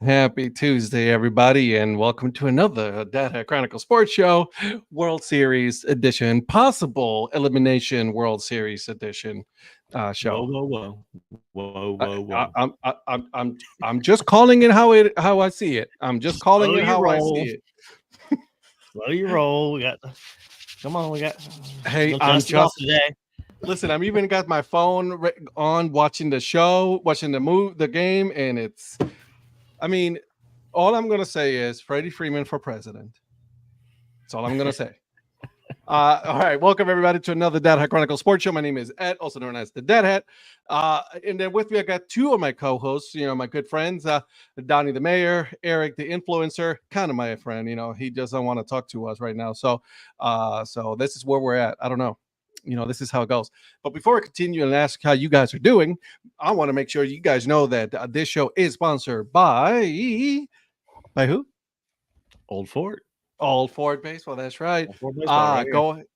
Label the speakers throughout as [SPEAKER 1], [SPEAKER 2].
[SPEAKER 1] Happy Tuesday, everybody, and welcome to another Dad Hat Chronicle Sports Show, World Series edition, possible elimination World Series edition show.
[SPEAKER 2] Whoa.
[SPEAKER 1] I'm just calling it how I see it. I'm just calling
[SPEAKER 2] Slow
[SPEAKER 1] it
[SPEAKER 2] your
[SPEAKER 1] how I
[SPEAKER 2] roll.
[SPEAKER 1] see it.
[SPEAKER 2] Slow your roll. We got
[SPEAKER 1] Hey,
[SPEAKER 2] today.
[SPEAKER 1] Listen, I'm even got my phone on watching the show, watching the game, and it's. I mean, all I'm gonna say is Freddie Freeman for president. That's all I'm gonna say. All right, welcome everybody to another Dad Hat Chronicle Sports Show. My name is Ed, also known as the Dad Hat, and then with me I got two of my co-hosts. My good friends, Donnie the Mayor, Eric the Influencer, kind of my friend. He doesn't want to talk to us right now, so this is where we're at. I don't know. This is how it goes. But before I continue and ask how you guys are doing, I want to make sure you guys know that this show is sponsored by who?
[SPEAKER 2] Old Fort.
[SPEAKER 1] Old Fort Baseball. That's right.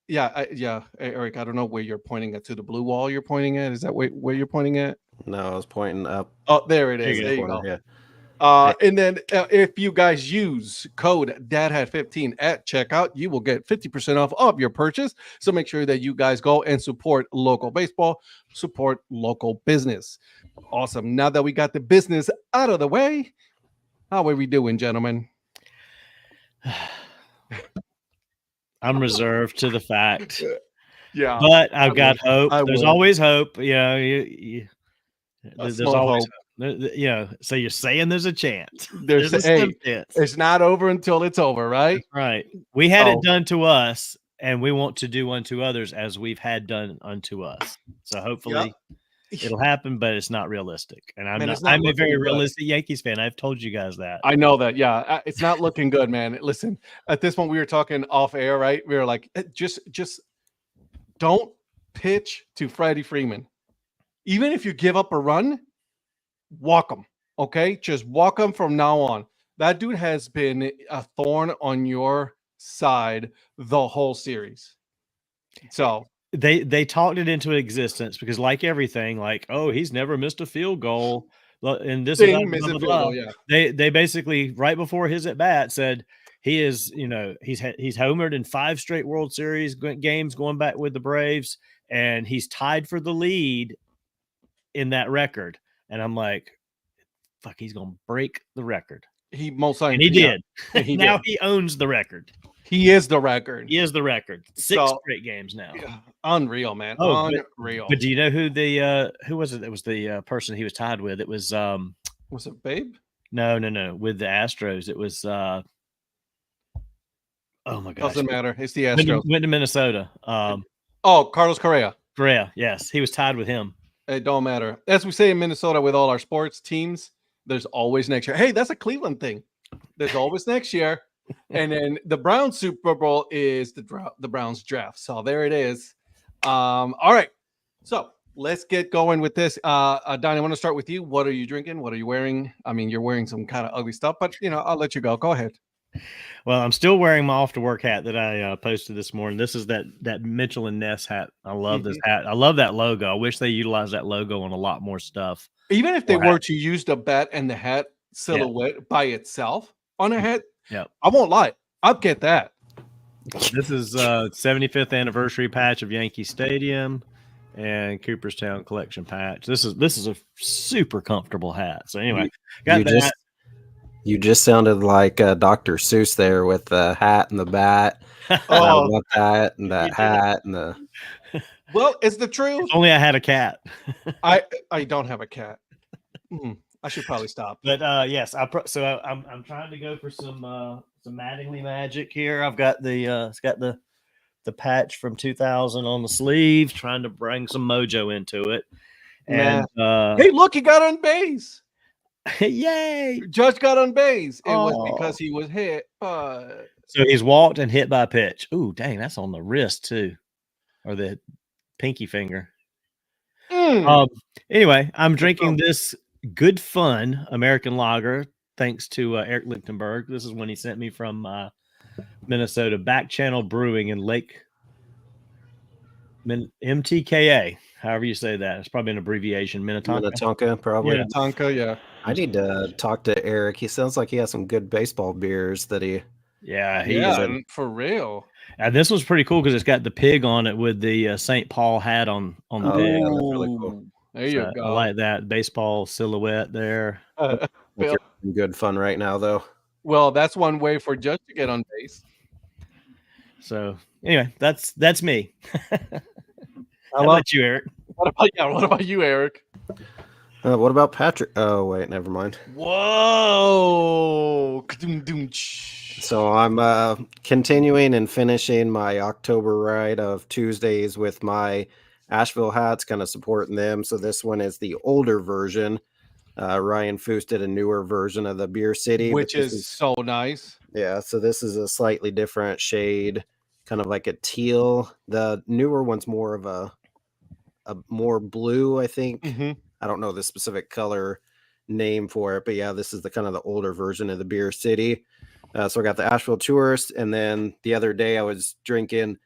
[SPEAKER 1] Yeah. Eric, I don't know where you're pointing at. To the blue wall you're pointing at? Is that where you're pointing at?
[SPEAKER 3] No, I was pointing up.
[SPEAKER 1] Oh, there it is. There you go.
[SPEAKER 3] Yeah.
[SPEAKER 1] And then if you guys use code DadHat15 at checkout, you will get 50% off of your purchase. So make sure that you guys go and support local baseball, support local business. Awesome. Now that we got the business out of the way, how are we doing, gentlemen?
[SPEAKER 2] I'm reserved to the fact.
[SPEAKER 1] Yeah.
[SPEAKER 2] But I've got hope. There's always hope. There's always hope. So you're saying there's a chance.
[SPEAKER 1] There's a chance. It's not over until it's over, right?
[SPEAKER 2] That's right. We had it done to us, and we want to do unto others as we've had done unto us. So hopefully it'll happen, but it's not realistic. And I'm a very realistic Yankees fan. I've told you guys that.
[SPEAKER 1] I know that. Yeah, it's not looking good, man. Listen, at this point we were talking off air, right? We were like, just don't pitch to Freddie Freeman. Even if you give up a run, walk him, okay? Just walk him from now on. That dude has been a thorn on your side the whole series. So
[SPEAKER 2] they talked it into existence because, like everything, he's never missed a field goal, and this is blah. They basically right before his at bat said he is, he's homered in 5 straight World Series games going back with the Braves, and he's tied for the lead in that record. And I'm like, fuck, he's going to break the record.
[SPEAKER 1] He most likely
[SPEAKER 2] did. Now he owns the record.
[SPEAKER 1] He is the record.
[SPEAKER 2] 6 straight games now.
[SPEAKER 1] Unreal, man. Unreal.
[SPEAKER 2] But do you know who who was it? That was the person he was tied with. It was
[SPEAKER 1] it Babe?
[SPEAKER 2] No. With the Astros, it was oh my gosh.
[SPEAKER 1] Doesn't matter. It's the Astros.
[SPEAKER 2] Went to Minnesota.
[SPEAKER 1] Carlos Correa.
[SPEAKER 2] Yes. He was tied with him.
[SPEAKER 1] It don't matter. As we say in Minnesota with all our sports teams, there's always next year. Hey, that's a Cleveland thing. There's always next year. And then the Browns Super Bowl is the Browns draft. So there it is. All right. So let's get going with this. Donnie, I want to start with you. What are you drinking? What are you wearing? I mean, you're wearing some kind of ugly stuff, but I'll let you go. Go ahead.
[SPEAKER 2] Well, I'm still wearing my off to work hat that I posted this morning. This is that Mitchell and Ness hat. I love this hat. I love that logo. I wish they utilized that logo on a lot more stuff.
[SPEAKER 1] Even if they were to use the bat and the hat silhouette by itself on a hat, I won't lie. I'll get that.
[SPEAKER 2] This is 75th anniversary patch of Yankee Stadium and Cooperstown collection patch. This is a super comfortable hat. So anyway,
[SPEAKER 3] you just sounded like Dr. Seuss there with the hat and the bat. That and that hat and the.
[SPEAKER 1] Well, it's the truth.
[SPEAKER 2] If only I had a cat.
[SPEAKER 1] I don't have a cat. I should probably stop.
[SPEAKER 2] But yes, I'm trying to go for some Mattingly magic here. I've got it's got the patch from 2000 on the sleeve, trying to bring some mojo into it. And
[SPEAKER 1] hey, look, he got on base.
[SPEAKER 2] Yay!
[SPEAKER 1] Judge got on base. It was because he was hit.
[SPEAKER 2] So he's walked and hit by a pitch. Ooh, dang, that's on the wrist too, or the pinky finger. Anyway, I'm drinking this Good Fun American Lager thanks to Eric Lichtenberg. This is one he sent me from Minnesota, Back Channel Brewing in Lake MTKA. However you say that. It's probably an abbreviation.
[SPEAKER 3] Minnetonka, probably.
[SPEAKER 1] Minnetonka, yeah.
[SPEAKER 3] I need to talk to Eric. He sounds like he has some good baseball beers that he.
[SPEAKER 2] Yeah,
[SPEAKER 1] for real.
[SPEAKER 2] And this was pretty cool because it's got the pig on it with the St. Paul hat on the pig.
[SPEAKER 3] Yeah, that's really cool.
[SPEAKER 1] There you go.
[SPEAKER 2] I like that baseball silhouette there.
[SPEAKER 3] Good fun right now, though.
[SPEAKER 1] Well, that's one way for Judge to get on base.
[SPEAKER 2] So anyway, that's me. How
[SPEAKER 1] about
[SPEAKER 2] you, Eric?
[SPEAKER 1] What about you, Eric?
[SPEAKER 3] What about Patrick? Oh, wait, never mind.
[SPEAKER 1] Whoa!
[SPEAKER 3] So I'm continuing and finishing my October ride of Tuesdays with my Asheville hats, kind of supporting them. So this one is the older version. Ryan Foose did a newer version of the Beer City,
[SPEAKER 1] which is so nice.
[SPEAKER 3] Yeah, so this is a slightly different shade, kind of like a teal. The newer one's more of a more blue, I think.
[SPEAKER 1] Mm-hmm.
[SPEAKER 3] I don't know the specific color name for it, but yeah, this is the kind of the older version of the Beer City. So I got the Asheville Tourist, and then the other day I was drinking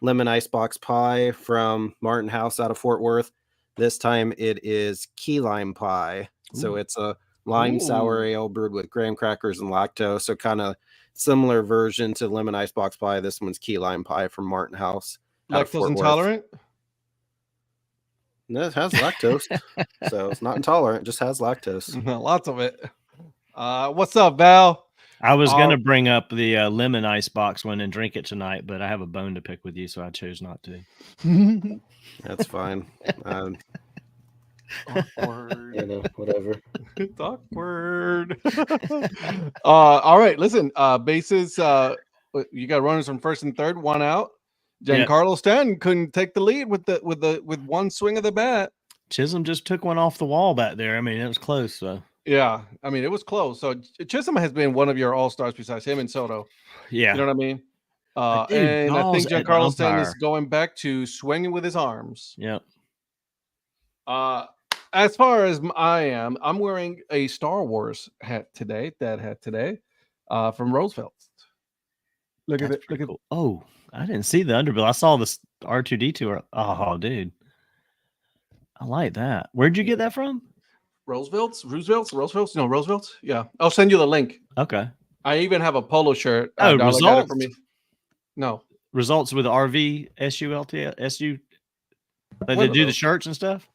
[SPEAKER 3] lemon icebox pie from Martin House out of Fort Worth. This time it is key lime pie. So it's a lime sour ale brewed with graham crackers and lactose. So kind of similar version to lemon icebox pie. This one's key lime pie from Martin House.
[SPEAKER 1] Lactose intolerant?
[SPEAKER 3] No, it has lactose. So it's not intolerant, just has lactose.
[SPEAKER 1] Lots of it. What's up, Val?
[SPEAKER 2] I was going to bring up the lemon icebox one and drink it tonight, but I have a bone to pick with you, so I chose not to.
[SPEAKER 3] That's fine.
[SPEAKER 1] Awkward.
[SPEAKER 3] Whatever.
[SPEAKER 1] It's awkward. All right, listen. Bases. You got runners from first and third, one out. Giancarlo Stanton couldn't take the lead with one swing of the bat.
[SPEAKER 2] Chisholm just took one off the wall back there. I mean, it was close. So
[SPEAKER 1] yeah, I mean, it was close. So Chisholm has been one of your all-stars besides him and Soto.
[SPEAKER 2] Yeah,
[SPEAKER 1] you know what I mean. And I think Giancarlo Stanton is going back to swinging with his arms.
[SPEAKER 2] Yep.
[SPEAKER 1] As far as I'm wearing a Star Wars hat today. Dad hat today, from Roosevelt. Look at it. Look at
[SPEAKER 2] cool. Oh, I didn't see the underbill. I saw this R2D2. Oh, dude, I like that. Where'd you get that from?
[SPEAKER 1] Roosevelt's. No, Roosevelt's. Yeah, I'll send you the link.
[SPEAKER 2] Okay.
[SPEAKER 1] I even have a polo shirt.
[SPEAKER 2] Oh, Results.
[SPEAKER 1] Got it for me. No,
[SPEAKER 2] Results with the RV SU. Like they do the shirts and stuff.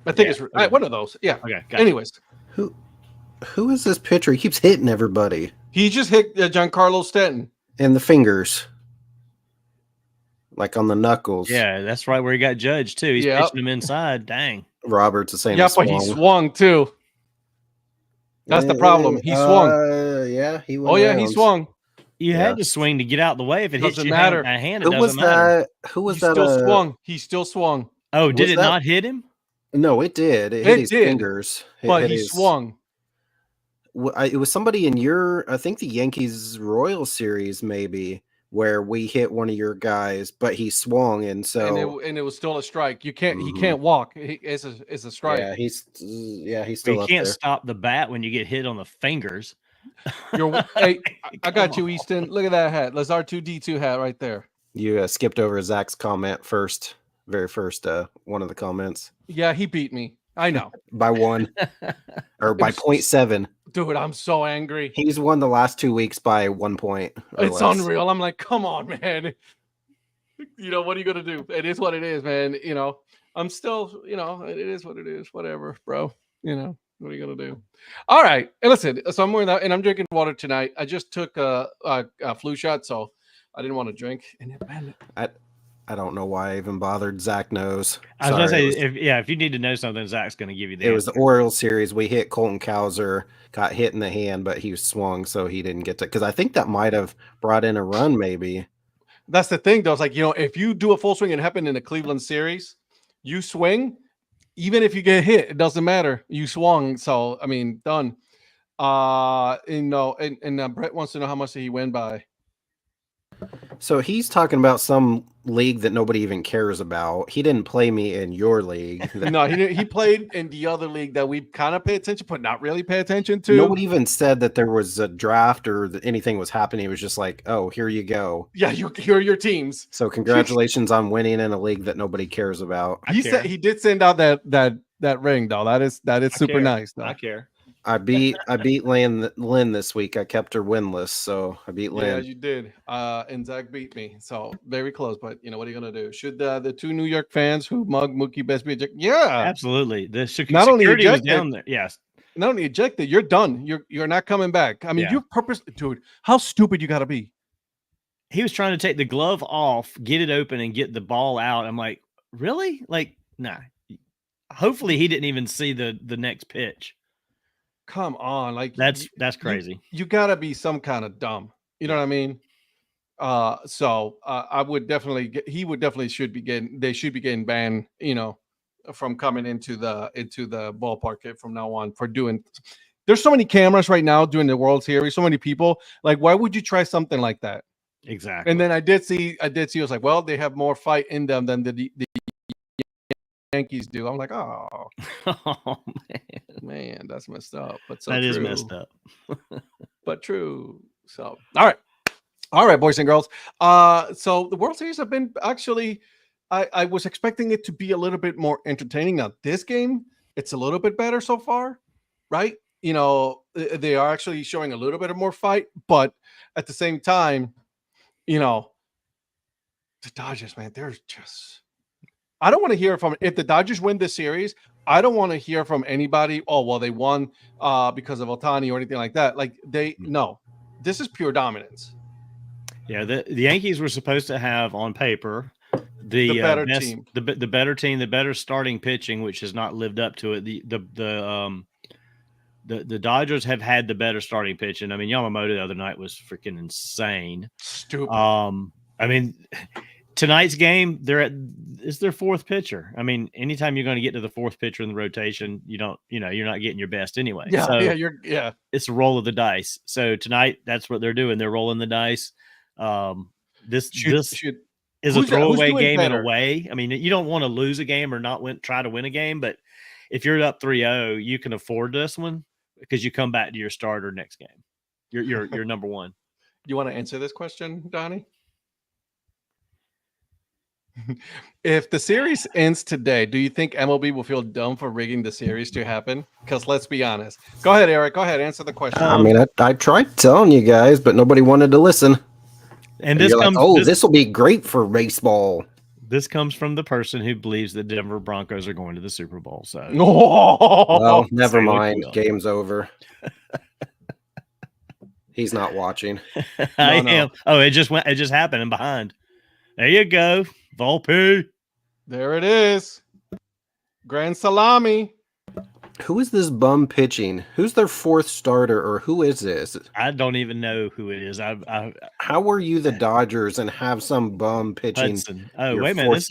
[SPEAKER 1] I think it's one of those. Yeah.
[SPEAKER 2] Okay.
[SPEAKER 1] Anyways,
[SPEAKER 3] who is this pitcher? He keeps hitting everybody.
[SPEAKER 1] He just hit Giancarlo Stanton
[SPEAKER 3] in the fingers, like on the knuckles.
[SPEAKER 2] Yeah, that's right where he got judged too. He's pitching him inside. Dang.
[SPEAKER 3] Roberts is saying.
[SPEAKER 1] Yeah, but he swung too. That's the problem. He swung.
[SPEAKER 3] Yeah, he.
[SPEAKER 1] He swung.
[SPEAKER 2] You had to swing to get out the way. If it hits your hand, it
[SPEAKER 3] Who
[SPEAKER 2] doesn't matter.
[SPEAKER 3] Who was
[SPEAKER 1] he
[SPEAKER 3] that?
[SPEAKER 1] Still swung. He still swung.
[SPEAKER 2] Oh, did it not hit him?
[SPEAKER 3] No, it did. It hit his fingers.
[SPEAKER 1] But he swung.
[SPEAKER 3] It was somebody in I think the Yankees Royals series, maybe, where we hit one of your guys, but he swung, and so
[SPEAKER 1] and it was still a strike. You can't. He can't walk. It's a strike.
[SPEAKER 3] Yeah, he's still.
[SPEAKER 2] You can't stop the bat when you get hit on the fingers.
[SPEAKER 1] Hey, I got you, Easton. Look at that hat. That's R2D2 hat right there.
[SPEAKER 3] You skipped over Zach's comment first. Very first one of the comments.
[SPEAKER 1] Yeah, he beat me. I know.
[SPEAKER 3] By 1 or by 0.7.
[SPEAKER 1] Dude, I'm so angry.
[SPEAKER 3] He's won the last 2 weeks by 1 point.
[SPEAKER 1] It's unreal. I'm like, come on, man. What are you gonna do? It is what it is, man. I'm still, it is what it is. Whatever, bro. What are you gonna do? All right. And listen, so I'm wearing that, and I'm drinking water tonight. I just took a flu shot, so I didn't want to drink. And man,
[SPEAKER 3] I don't know why I even bothered. Zach knows.
[SPEAKER 2] I was going to say, if you need to know something, Zach's going to give you the answer.
[SPEAKER 3] Was the Orioles series. We hit Colton Cowser, got hit in the hand, but he swung, so he didn't get to. Because I think that might have brought in a run, maybe.
[SPEAKER 1] That's the thing, though. It's like, if you do a full swing, and it happened in the Cleveland series, you swing, even if you get hit, it doesn't matter. You swung, so, I mean, done. And Brett wants to know how much did he win by.
[SPEAKER 3] So he's talking about some league that nobody even cares about. He didn't play me in your league.
[SPEAKER 1] No, he didn't. He played in the other league that we kind of pay attention, but not really pay attention to.
[SPEAKER 3] Nobody even said that there was a draft or that anything was happening. It was just like, oh, here you go.
[SPEAKER 1] Yeah, here are your teams.
[SPEAKER 3] So congratulations on winning in a league that nobody cares about.
[SPEAKER 1] He said he did send out that ring, though. That is super nice. Though.
[SPEAKER 2] I care.
[SPEAKER 3] I beat Lynn this week. I kept her winless, so I beat Lynn.
[SPEAKER 1] Yeah, you did. And Zach beat me, so very close. But you know what are you gonna do? Should the two New York fans who mug Mookie best be ejected? Yeah,
[SPEAKER 2] absolutely. The
[SPEAKER 1] not only
[SPEAKER 2] security was
[SPEAKER 1] ejected,
[SPEAKER 2] down there. Yes,
[SPEAKER 1] not only ejected, you're done. You're not coming back. I mean,
[SPEAKER 2] Yeah.
[SPEAKER 1] you purposely, dude. How stupid you got to be?
[SPEAKER 2] He was trying to take the glove off, get it open, and get the ball out. I'm like, really? Like, nah. Hopefully, he didn't even see the next pitch.
[SPEAKER 1] Come on, like
[SPEAKER 2] That's crazy.
[SPEAKER 1] You gotta be some kind of dumb. You know what I mean? So I would definitely should be getting banned. You know, from coming into the ballpark from now on for doing. There's so many cameras right now doing the World Series. So many people. Like, why would you try something like that?
[SPEAKER 2] Exactly.
[SPEAKER 1] And then I did see. I was like, well, they have more fight in them than the Yankees do. I'm like, oh, man, that's messed up. But so
[SPEAKER 2] that
[SPEAKER 1] true.
[SPEAKER 2] is messed up.
[SPEAKER 1] But true. So all right, boys and girls. So the World Series have been actually. I was expecting it to be a little bit more entertaining. Now this game, it's a little bit better so far, right? You know, they are actually showing a little bit of more fight, but at the same time, you know, the Dodgers, man, they're just. I don't want to hear from if the Dodgers win this series. I don't want to hear from anybody. Oh, well, they won because of Ohtani or anything like that. Like no, this is pure dominance.
[SPEAKER 2] Yeah, the Yankees were supposed to have on paper the
[SPEAKER 1] better
[SPEAKER 2] best,
[SPEAKER 1] team,
[SPEAKER 2] the better team, the better starting pitching, which has not lived up to it. The Dodgers have had the better starting pitching. I mean, Yamamoto the other night was freaking insane.
[SPEAKER 1] Stupid.
[SPEAKER 2] I mean, tonight's game, it's their fourth pitcher. I mean, anytime you're going to get to the fourth pitcher in the rotation, you're not getting your best anyway.
[SPEAKER 1] Yeah,
[SPEAKER 2] so
[SPEAKER 1] yeah.
[SPEAKER 2] It's a roll of the dice. So tonight, that's what they're doing. They're rolling the dice. This is a throwaway game in a way. I mean, you don't want to lose a game or try to win a game, but if you're up 3-0, you can afford this one because you come back to your starter next game. You're number one.
[SPEAKER 1] You want to answer this question, Donnie? If the series ends today, do you think MLB will feel dumb for rigging the series to happen? Because let's be honest. Go ahead, Eric. Go ahead. Answer the question.
[SPEAKER 3] I mean, I tried telling you guys, but nobody wanted to listen.
[SPEAKER 2] And this comes.
[SPEAKER 3] This will be great for baseball.
[SPEAKER 2] This comes from the person who believes the Denver Broncos are going to the Super Bowl. So,
[SPEAKER 3] well, never mind. Game's over. He's not watching.
[SPEAKER 2] I am. Oh, it just happened and behind. There you go. Volpe.
[SPEAKER 1] There it is. Grand Salami.
[SPEAKER 3] Who is this bum pitching? Who's their fourth starter, or who is this?
[SPEAKER 2] I don't even know who it is.
[SPEAKER 3] How are you the Dodgers and have some bum pitching?
[SPEAKER 2] Hudson. Oh, wait a minute.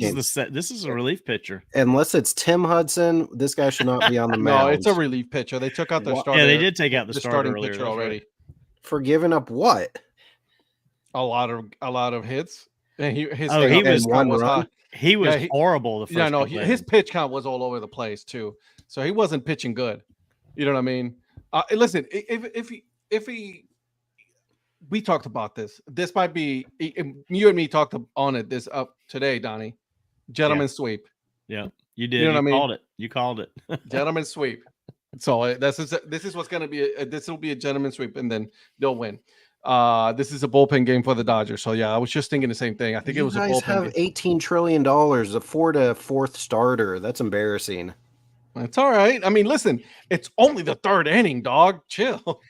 [SPEAKER 2] This is a relief pitcher.
[SPEAKER 3] Unless it's Tim Hudson, this guy should not be on the mound.
[SPEAKER 1] No, it's a relief pitcher. They took out their starter.
[SPEAKER 2] Yeah, they did take out the
[SPEAKER 1] starting
[SPEAKER 2] earlier,
[SPEAKER 1] pitcher already. Right.
[SPEAKER 3] For giving up what?
[SPEAKER 1] A lot of hits. And his
[SPEAKER 2] He was horrible the first.
[SPEAKER 1] Yeah, no, his pitch count was all over the place too. So he wasn't pitching good. You know what I mean? Listen, if he, we talked about this. This might be you and me talked on it this up today, Donnie. Gentleman's sweep.
[SPEAKER 2] Yeah, you did. You know what I mean? You called it.
[SPEAKER 1] Gentleman's sweep. So this is what's going to be. This will be a gentleman's sweep, and then they'll win. This is a bullpen game for the Dodgers. So yeah, I was just thinking the same thing. I think it was a bullpen. You
[SPEAKER 3] guys have $18 trillion, afford a fourth starter. That's embarrassing.
[SPEAKER 1] It's all right. I mean, listen, it's only the third inning, dog. Chill.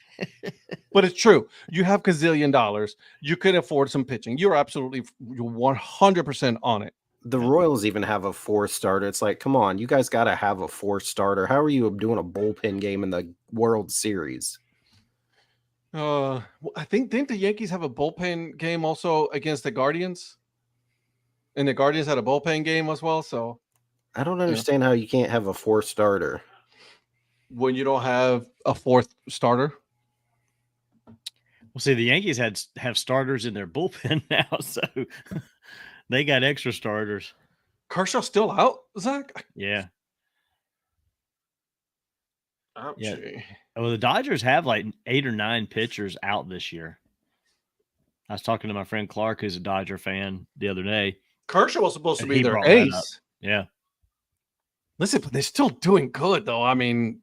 [SPEAKER 1] But it's true. You have gazillion dollars. You could afford some pitching. You're 100% on it.
[SPEAKER 3] The Royals even have a fourth starter. It's like, come on, you guys got to have a fourth starter. How are you doing a bullpen game in the World Series?
[SPEAKER 1] I think didn't the Yankees have a bullpen game also against the Guardians? And the Guardians had a bullpen game as well. So
[SPEAKER 3] I don't understand how you can't have a fourth starter
[SPEAKER 1] when you don't have a fourth starter.
[SPEAKER 2] Well, see, the Yankees have starters in their bullpen now, so they got extra starters.
[SPEAKER 1] Kershaw's still out, Zach?
[SPEAKER 2] Yeah.
[SPEAKER 1] Ouchie.
[SPEAKER 2] Yeah. Well, the Dodgers have like 8 or 9 pitchers out this year. I was talking to my friend Clark, who's a Dodger fan, the other day.
[SPEAKER 1] Kershaw was supposed to be their ace.
[SPEAKER 2] Yeah.
[SPEAKER 1] Listen, but they're still doing good, though. I mean,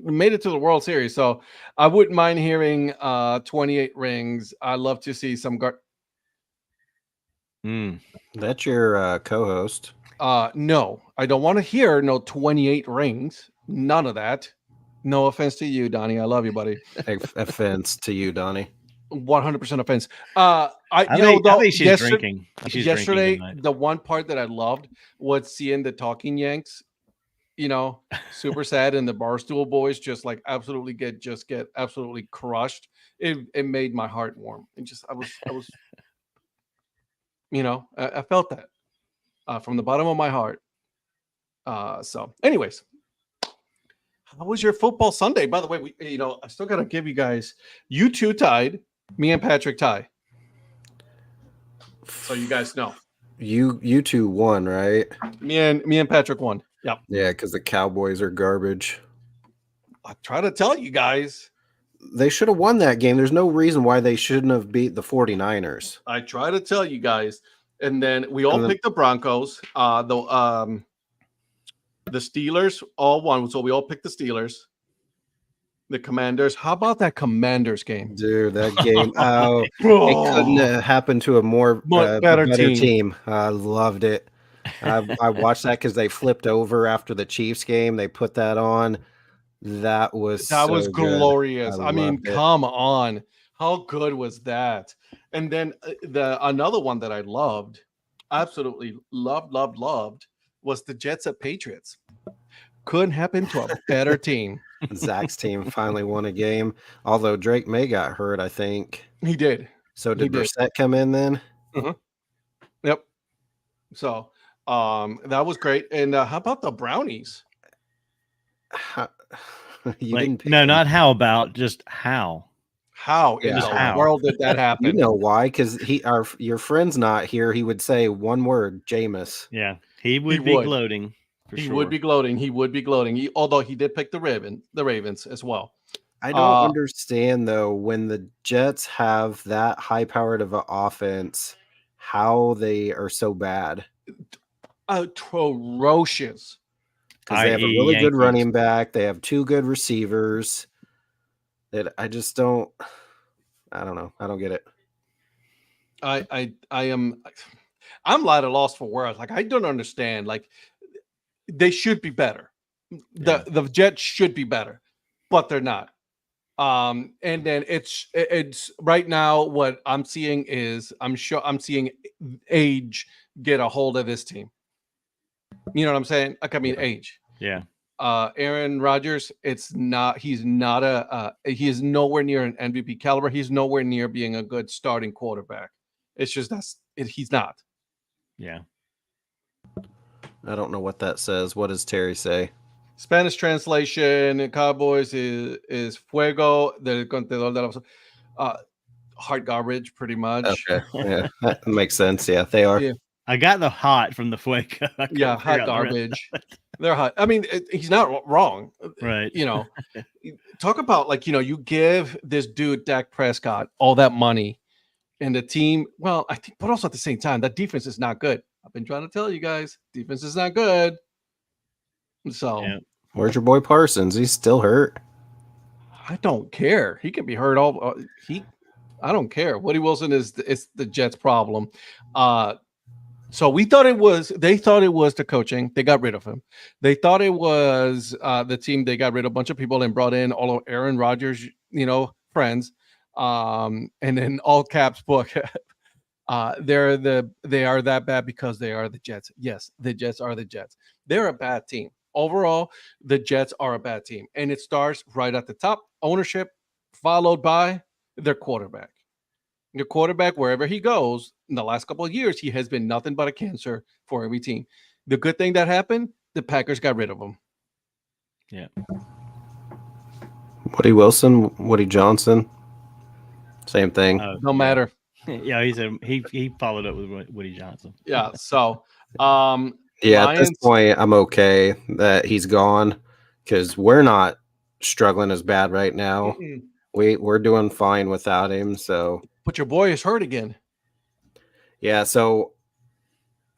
[SPEAKER 1] made it to the World Series. So I wouldn't mind hearing 28 rings. I love to see some.
[SPEAKER 3] That's your co-host.
[SPEAKER 1] No, I don't want to hear no 28 rings. None of that. No offense to you, Donnie. I love you, buddy.
[SPEAKER 3] Offense to you, Donnie.
[SPEAKER 1] 100% offense.
[SPEAKER 2] I think she's drinking.
[SPEAKER 1] Yesterday, the one part that I loved was seeing the Talking Yanks, super sad, and the Barstool Boys just like absolutely get absolutely crushed. It made my heart warm. And just I was I felt that from the bottom of my heart. So, anyways, how was your football Sunday? By the way, I still got to give you guys. You two tied. Me and Patrick tie. So you guys know.
[SPEAKER 3] You two won, right?
[SPEAKER 1] Me and Patrick won. Yep.
[SPEAKER 3] Yeah, because the Cowboys are garbage.
[SPEAKER 1] I try to tell you guys.
[SPEAKER 3] They should have won that game. There's no reason why they shouldn't have beat the 49ers.
[SPEAKER 1] I try to tell you guys. And then we all picked the Broncos. The Steelers all won. So we all picked the Steelers. The Commanders. How about that Commanders game?
[SPEAKER 3] Dude, that game. It couldn't have happened to a more better team. I loved it. I watched that because they flipped over after the Chiefs game. They put that on. That was
[SPEAKER 1] glorious. I mean, come on. How good was that? And then another one that I loved, absolutely loved, was the Jets at Patriots. Couldn't happen to a better team.
[SPEAKER 3] Zach's team finally won a game, although Drake May got hurt, I think.
[SPEAKER 1] He did.
[SPEAKER 3] So did Brissett come in then?
[SPEAKER 1] Mm-hmm. Yep. So that was great. And how about the Brownies?
[SPEAKER 2] Not how about, just how.
[SPEAKER 1] How in the world did that happen?
[SPEAKER 3] You know why? Because your friend's not here. He would say one word, Jameis.
[SPEAKER 2] Yeah, he would be gloating.
[SPEAKER 1] He would be gloating. Although he did pick the Ravens as well.
[SPEAKER 3] I don't understand though, when the Jets have that high powered of an offense, how they are so bad.
[SPEAKER 1] Atrocious.
[SPEAKER 3] Because they have a really good running back. They have two good receivers. That I don't know. I don't get it.
[SPEAKER 1] I'm at a loss for words. Like, I don't understand. Like, they should be better. The Jets should be better, but they're not. And then it's right now what I'm seeing is I'm seeing age get a hold of this team. You know what I'm saying? Like, I mean, age.
[SPEAKER 2] Yeah.
[SPEAKER 1] Aaron Rodgers, he is nowhere near an MVP caliber. He's nowhere near being a good starting quarterback. It's just he's not.
[SPEAKER 2] Yeah.
[SPEAKER 3] I don't know what that says. What does Terry say?
[SPEAKER 1] Spanish translation, Cowboys is fuego del contador de la hot garbage, pretty much.
[SPEAKER 3] Okay. Yeah, that makes sense. Yeah, they are. Yeah.
[SPEAKER 2] I got the hot from the fuego.
[SPEAKER 1] Yeah, hot garbage. They're hot. I mean, he's not wrong.
[SPEAKER 2] Right.
[SPEAKER 1] Talk about, like, you give this dude Dak Prescott all that money and the team, well, I think, but also at the same time, that defense is not good. I've been trying to tell you guys, defense is not good. So,
[SPEAKER 3] where's your boy Parsons? He's still hurt.
[SPEAKER 1] I don't care. He can be hurt I don't care. Woody Wilson is the Jets' problem. So they thought it was the coaching. They got rid of him. They thought it was the team. They got rid of a bunch of people and brought in all of Aaron Rodgers, friends. And then all caps book. They are that bad because they are the Jets. Yes, the Jets are the Jets. They're a bad team. Overall, the Jets are a bad team. And it starts right at the top, ownership, followed by their quarterback. Your quarterback, wherever he goes, in the last couple of years, he has been nothing but a cancer for every team. The good thing that happened, the Packers got rid of him.
[SPEAKER 2] Yeah.
[SPEAKER 3] Woody Wilson, Woody Johnson, same thing.
[SPEAKER 1] No matter.
[SPEAKER 2] Yeah, he followed up with Woody Johnson.
[SPEAKER 1] Yeah. So,
[SPEAKER 3] Lions, at this point, I'm okay that he's gone because we're not struggling as bad right now. Mm-mm. We're doing fine without him. So,
[SPEAKER 1] but your boy is hurt again.
[SPEAKER 3] Yeah, so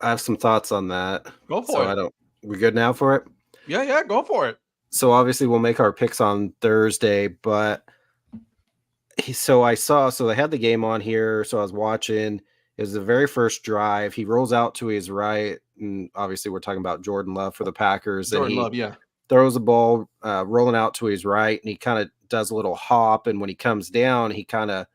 [SPEAKER 3] I have some thoughts on that.
[SPEAKER 1] Go for it.
[SPEAKER 3] We good now for it?
[SPEAKER 1] Yeah, go for it.
[SPEAKER 3] So obviously we'll make our picks on Thursday, but so they had the game on here. So I was watching. It was the very first drive. He rolls out to his right, and obviously we're talking about Jordan Love for the Packers.
[SPEAKER 1] Jordan Love, yeah.
[SPEAKER 3] Throws the ball rolling out to his right, and he kind of does a little hop. And when he comes down, he kind of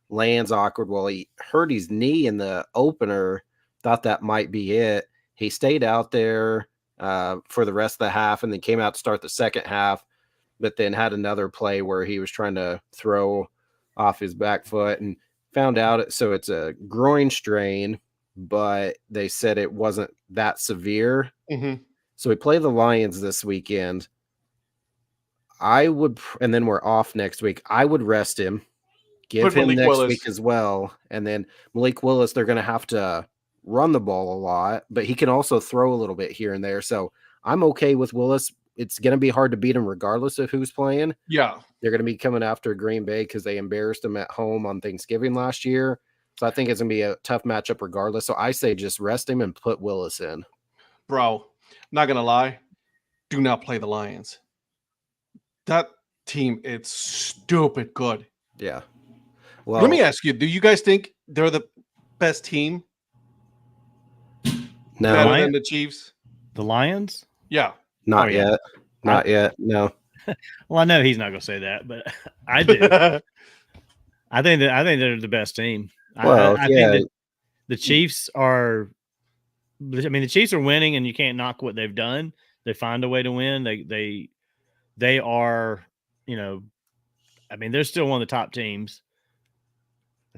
[SPEAKER 3] lands awkward. Well, he hurt his knee in the opener, thought that might be it. He stayed out there for the rest of the half and then came out to start the second half, but then had another play where he was trying to throw off his back foot and found out. So it's a groin strain, but they said it wasn't that severe.
[SPEAKER 1] Mm-hmm.
[SPEAKER 3] So we play the Lions this weekend. And then we're off next week. I would rest him, give him next week as well. And then Malik Willis, they're going to have to run the ball a lot, but he can also throw a little bit here and there. So I'm okay with Willis. It's going to be hard to beat him regardless of who's playing.
[SPEAKER 1] Yeah.
[SPEAKER 3] They're going to be coming after Green Bay because they embarrassed them at home on Thanksgiving last year. So I think it's going to be a tough matchup regardless. So I say just rest him and put Willis in.
[SPEAKER 1] Bro, not going to lie. Do not play the Lions. That team, it's stupid good.
[SPEAKER 3] Yeah. Well,
[SPEAKER 1] let me ask you, do you guys think they're the best team?
[SPEAKER 3] No.
[SPEAKER 1] Better than the Chiefs?
[SPEAKER 2] The Lions?
[SPEAKER 1] Yeah.
[SPEAKER 3] Not yet. Not yet. No.
[SPEAKER 2] Well, I know he's not going to say that, but I do. I think they're the best team.
[SPEAKER 3] Well,
[SPEAKER 2] I think that the Chiefs are. I mean, the Chiefs are winning, and you can't knock what they've done. They find a way to win. They are, I mean, they're still one of the top teams.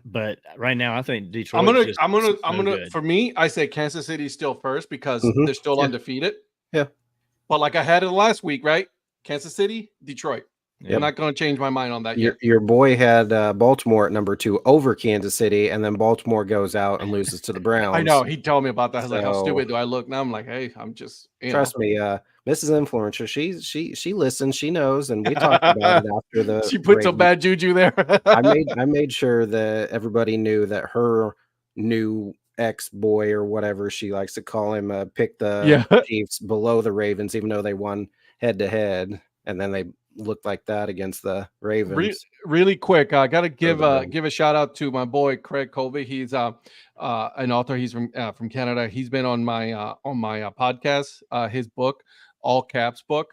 [SPEAKER 2] But right now, I think Detroit.
[SPEAKER 1] I'm gonna. For me, I say Kansas City is still first because they're still undefeated.
[SPEAKER 3] Yeah.
[SPEAKER 1] But like I had it last week, right? Kansas City, Detroit.
[SPEAKER 3] Yep.
[SPEAKER 1] I'm not going to change my mind on that
[SPEAKER 3] yet. Your boy had Baltimore at number 2 over Kansas City, and then Baltimore goes out and loses to the Browns.
[SPEAKER 1] I know. He told me about that. I was like, how stupid do I look? Now I'm like, hey, I'm just
[SPEAKER 3] trust me, Mrs. Influencer, she listens, she knows, and we talked about it after the.
[SPEAKER 1] She put some bad juju there.
[SPEAKER 3] I made sure that everybody knew that her new ex-boy or whatever she likes to call him picked the Chiefs below the Ravens, even though they won head-to-head, and then they looked like that against the Ravens.
[SPEAKER 1] Really quick, I got to give a shout out to my boy Craig Colby. He's an author. He's from Canada. He's been on my podcast. His book, All Caps book.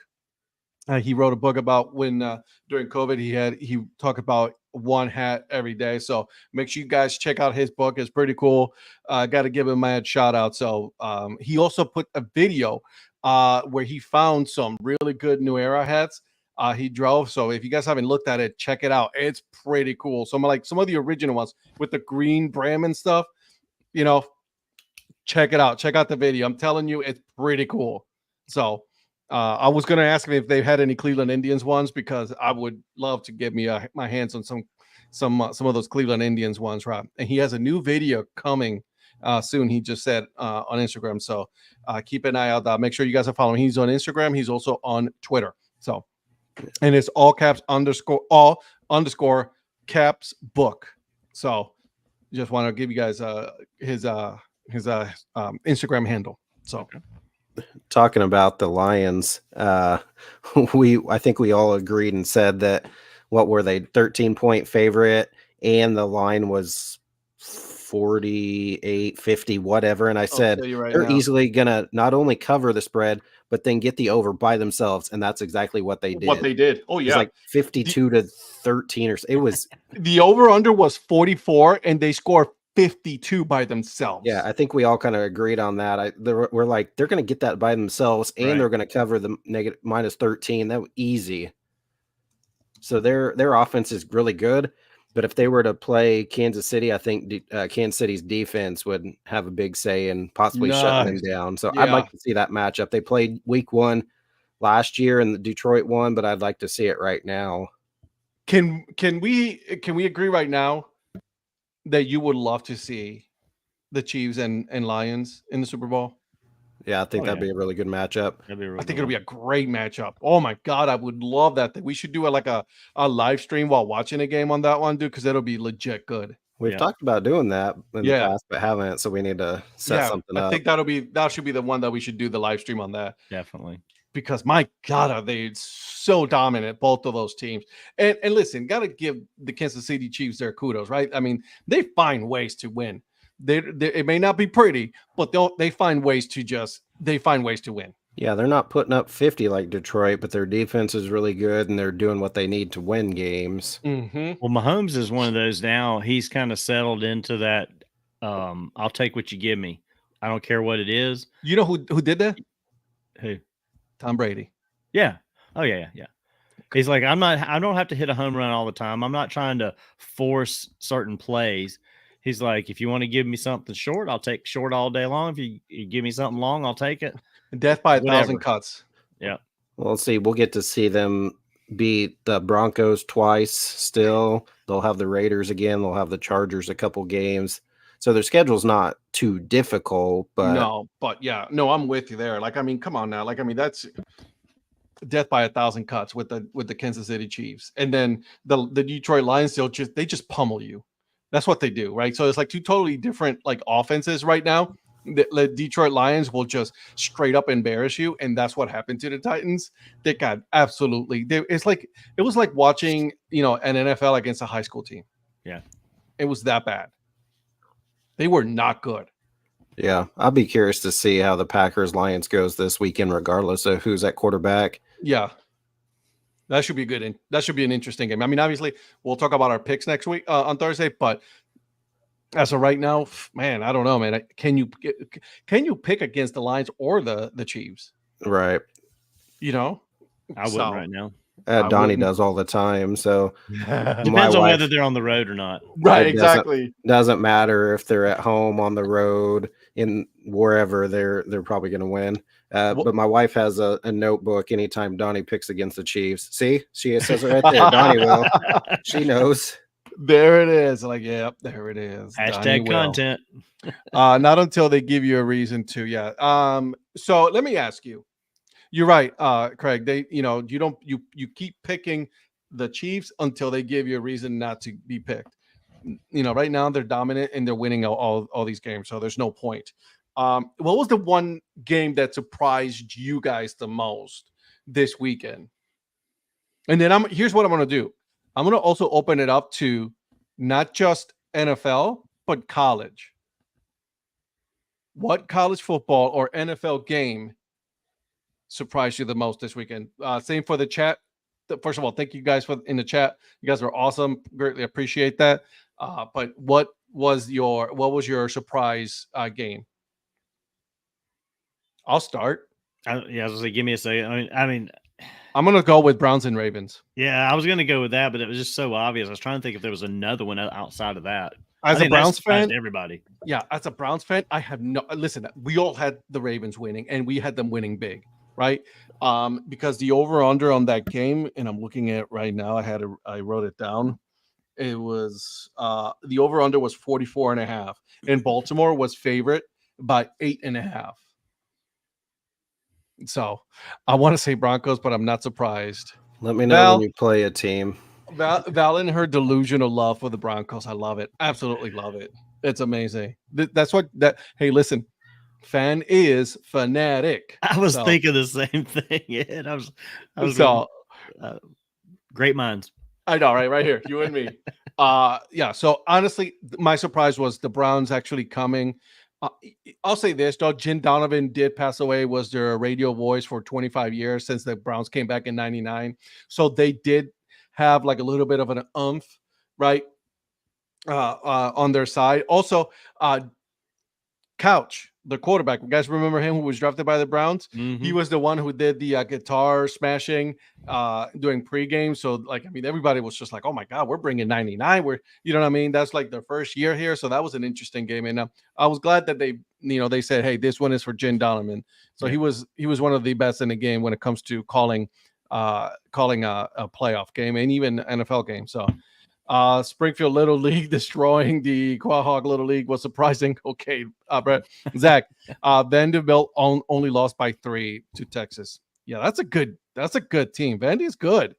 [SPEAKER 1] He wrote a book about when during COVID he talked about one hat every day. So make sure you guys check out his book. It's pretty cool. Got to give him a shout out. So he also put a video where he found some really good New Era hats. He drove. So if you guys haven't looked at it, check it out. It's pretty cool. Some of the original ones with the green brim and stuff, check it out. Check out the video. I'm telling you, it's pretty cool. So I was going to ask him if they've had any Cleveland Indians ones, because I would love to get me my hands on some of those Cleveland Indians ones, right? And he has a new video coming soon. He just said on Instagram. So keep an eye out. Make sure you guys are following. He's on Instagram. He's also on Twitter. So. And it's all caps _all_ caps book. So just want to give you guys his Instagram handle. So
[SPEAKER 3] talking about the Lions, I think we all agreed and said that what were they 13-point favorite, and the line was 48-50, whatever. And I said they're easily gonna not only cover the spread, but then get the over by themselves, and that's exactly what they did. Oh yeah, it was like 52-13 or so. It was
[SPEAKER 1] the over under was 44, and they scored 52 by themselves.
[SPEAKER 3] Yeah, I think we all kind of agreed on that. We're like, they're going to get that by themselves, and they're going to cover the negative -13. That was easy. So their offense is really good. But if they were to play Kansas City, I think Kansas City's defense would have a big say in possibly shutting them down. So I'd like to see that matchup. They played week 1 last year, and the Detroit won, but I'd like to see it right now.
[SPEAKER 1] Can we agree right now that you would love to see the Chiefs and Lions in the Super Bowl?
[SPEAKER 3] Yeah, I think that'd be a really good matchup.
[SPEAKER 1] I think it'll be a great matchup. Oh my God, I would love that. We should do a live stream while watching a game on that one, dude, because it'll be legit good.
[SPEAKER 3] We've talked about doing that in the past, but haven't. So we need to set something up.
[SPEAKER 1] I think that should be the one that we should do the live stream on that.
[SPEAKER 2] Definitely.
[SPEAKER 1] because my God, are they so dominant, both of those teams. And listen, got to give the Kansas City Chiefs their kudos, right? I mean, they find ways to win. It may not be pretty, but they find ways to win.
[SPEAKER 3] Yeah, they're not putting up 50 like Detroit, but their defense is really good, and they're doing what they need to win games.
[SPEAKER 1] Mm-hmm.
[SPEAKER 2] Well, Mahomes is one of those now. He's kind of settled into that. I'll take what you give me. I don't care what it is.
[SPEAKER 1] You know who did that?
[SPEAKER 2] Who?
[SPEAKER 1] Tom Brady.
[SPEAKER 2] Yeah. Oh yeah. He's like, I don't have to hit a home run all the time. I'm not trying to force certain plays. He's like, if you want to give me something short, I'll take short all day long. If you give me something long, I'll take it.
[SPEAKER 1] Death by 1,000 cuts.
[SPEAKER 2] Yeah.
[SPEAKER 3] Well, let's see. We'll get to see them beat the Broncos twice still. They'll have the Raiders again. They'll have the Chargers a couple games. So their schedule's not too difficult, but
[SPEAKER 1] I'm with you there. Like, I mean, come on now. Like, I mean, that's death by 1,000 cuts with the Kansas City Chiefs. And then the Detroit Lions, they just pummel you. That's what they do, right? So it's like two totally different like offenses right now. The Detroit Lions will just straight up embarrass you, and that's what happened to the Titans. They got absolutely. It was like watching an NFL against a high school team.
[SPEAKER 2] Yeah,
[SPEAKER 1] it was that bad. They were not good.
[SPEAKER 3] Yeah, I'll be curious to see how the Packers-Lions goes this weekend, regardless of who's at quarterback.
[SPEAKER 1] Yeah, that should be good. That should be an interesting game. I mean, obviously, we'll talk about our picks next week on Thursday, but as of right now, man, I don't know, man. Can you pick against the Lions or the Chiefs?
[SPEAKER 3] Right.
[SPEAKER 2] I wouldn't right now.
[SPEAKER 3] Donnie does all the time, so
[SPEAKER 2] depends on whether they're on the road or not.
[SPEAKER 1] Right, exactly.
[SPEAKER 3] Doesn't matter if they're at home, on the road, in wherever they're probably going to win. But my wife has a notebook anytime Donnie picks against the Chiefs. See, she says it right there. Donnie will. She knows.
[SPEAKER 1] There it is. Like, yep, there it is.
[SPEAKER 2] Hashtag content.
[SPEAKER 1] Not until they give you a reason to. Yeah. So let me ask you. You're right, Craig. You keep picking the Chiefs until they give you a reason not to be picked. Right now they're dominant and they're winning all these games, so there's no point. What was the one game that surprised you guys the most this weekend? And then here's what I'm going to do. I'm going to also open it up to not just NFL, but college. What college football or NFL game surprised you the most this weekend? Same for the chat. First of all, thank you guys in the chat. You guys are awesome. Greatly appreciate that. But what was your surprise game? I'll start.
[SPEAKER 2] I was gonna say, give me a second. I mean,
[SPEAKER 1] I'm gonna go with Browns and Ravens.
[SPEAKER 2] Yeah, I was gonna go with that, but it was just so obvious. I was trying to think if there was another one outside of that.
[SPEAKER 1] As a Browns fan,
[SPEAKER 2] everybody.
[SPEAKER 1] Yeah, as a Browns fan, I have no. Listen, we all had the Ravens winning, and we had them winning big, right? Because the over/under on that game, and I'm looking at it right now. I wrote it down. It was the over/under was 44.5, and Baltimore was favorite by 8.5. So I want to say Broncos, but I'm not surprised.
[SPEAKER 3] Let me know when you play a team.
[SPEAKER 1] Val and her delusional love for the Broncos. I love it. Absolutely love it. It's amazing. That's what that. Hey, listen, fan is fanatic.
[SPEAKER 2] I was thinking the same thing. Yeah, I was great minds.
[SPEAKER 1] I know, right here, you and me. Yeah. So honestly, my surprise was the Browns actually coming. I'll say this, though. Jim Donovan did pass away, was their radio voice for 25 years since the Browns came back in 99. So they did have like a little bit of an oomph, right, on their side. Also, Couch, the quarterback, you guys remember him, who was drafted by the Browns? Mm-hmm. He was the one who did the guitar smashing during pregame. So, like, I mean, everybody was just like, oh my God, we're bringing 99. You know what I mean? That's like their first year here. So that was an interesting game. And I was glad that they said, hey, this one is for Jim Donovan. So yeah. He was one of the best in the game when it comes to calling a playoff game and even NFL game. So Springfield Little League destroying the Quahog Little League was surprising. Okay, Brett. Zach, Vanderbilt only lost by 3 to Texas. Yeah, that's a good team. Vandy's good.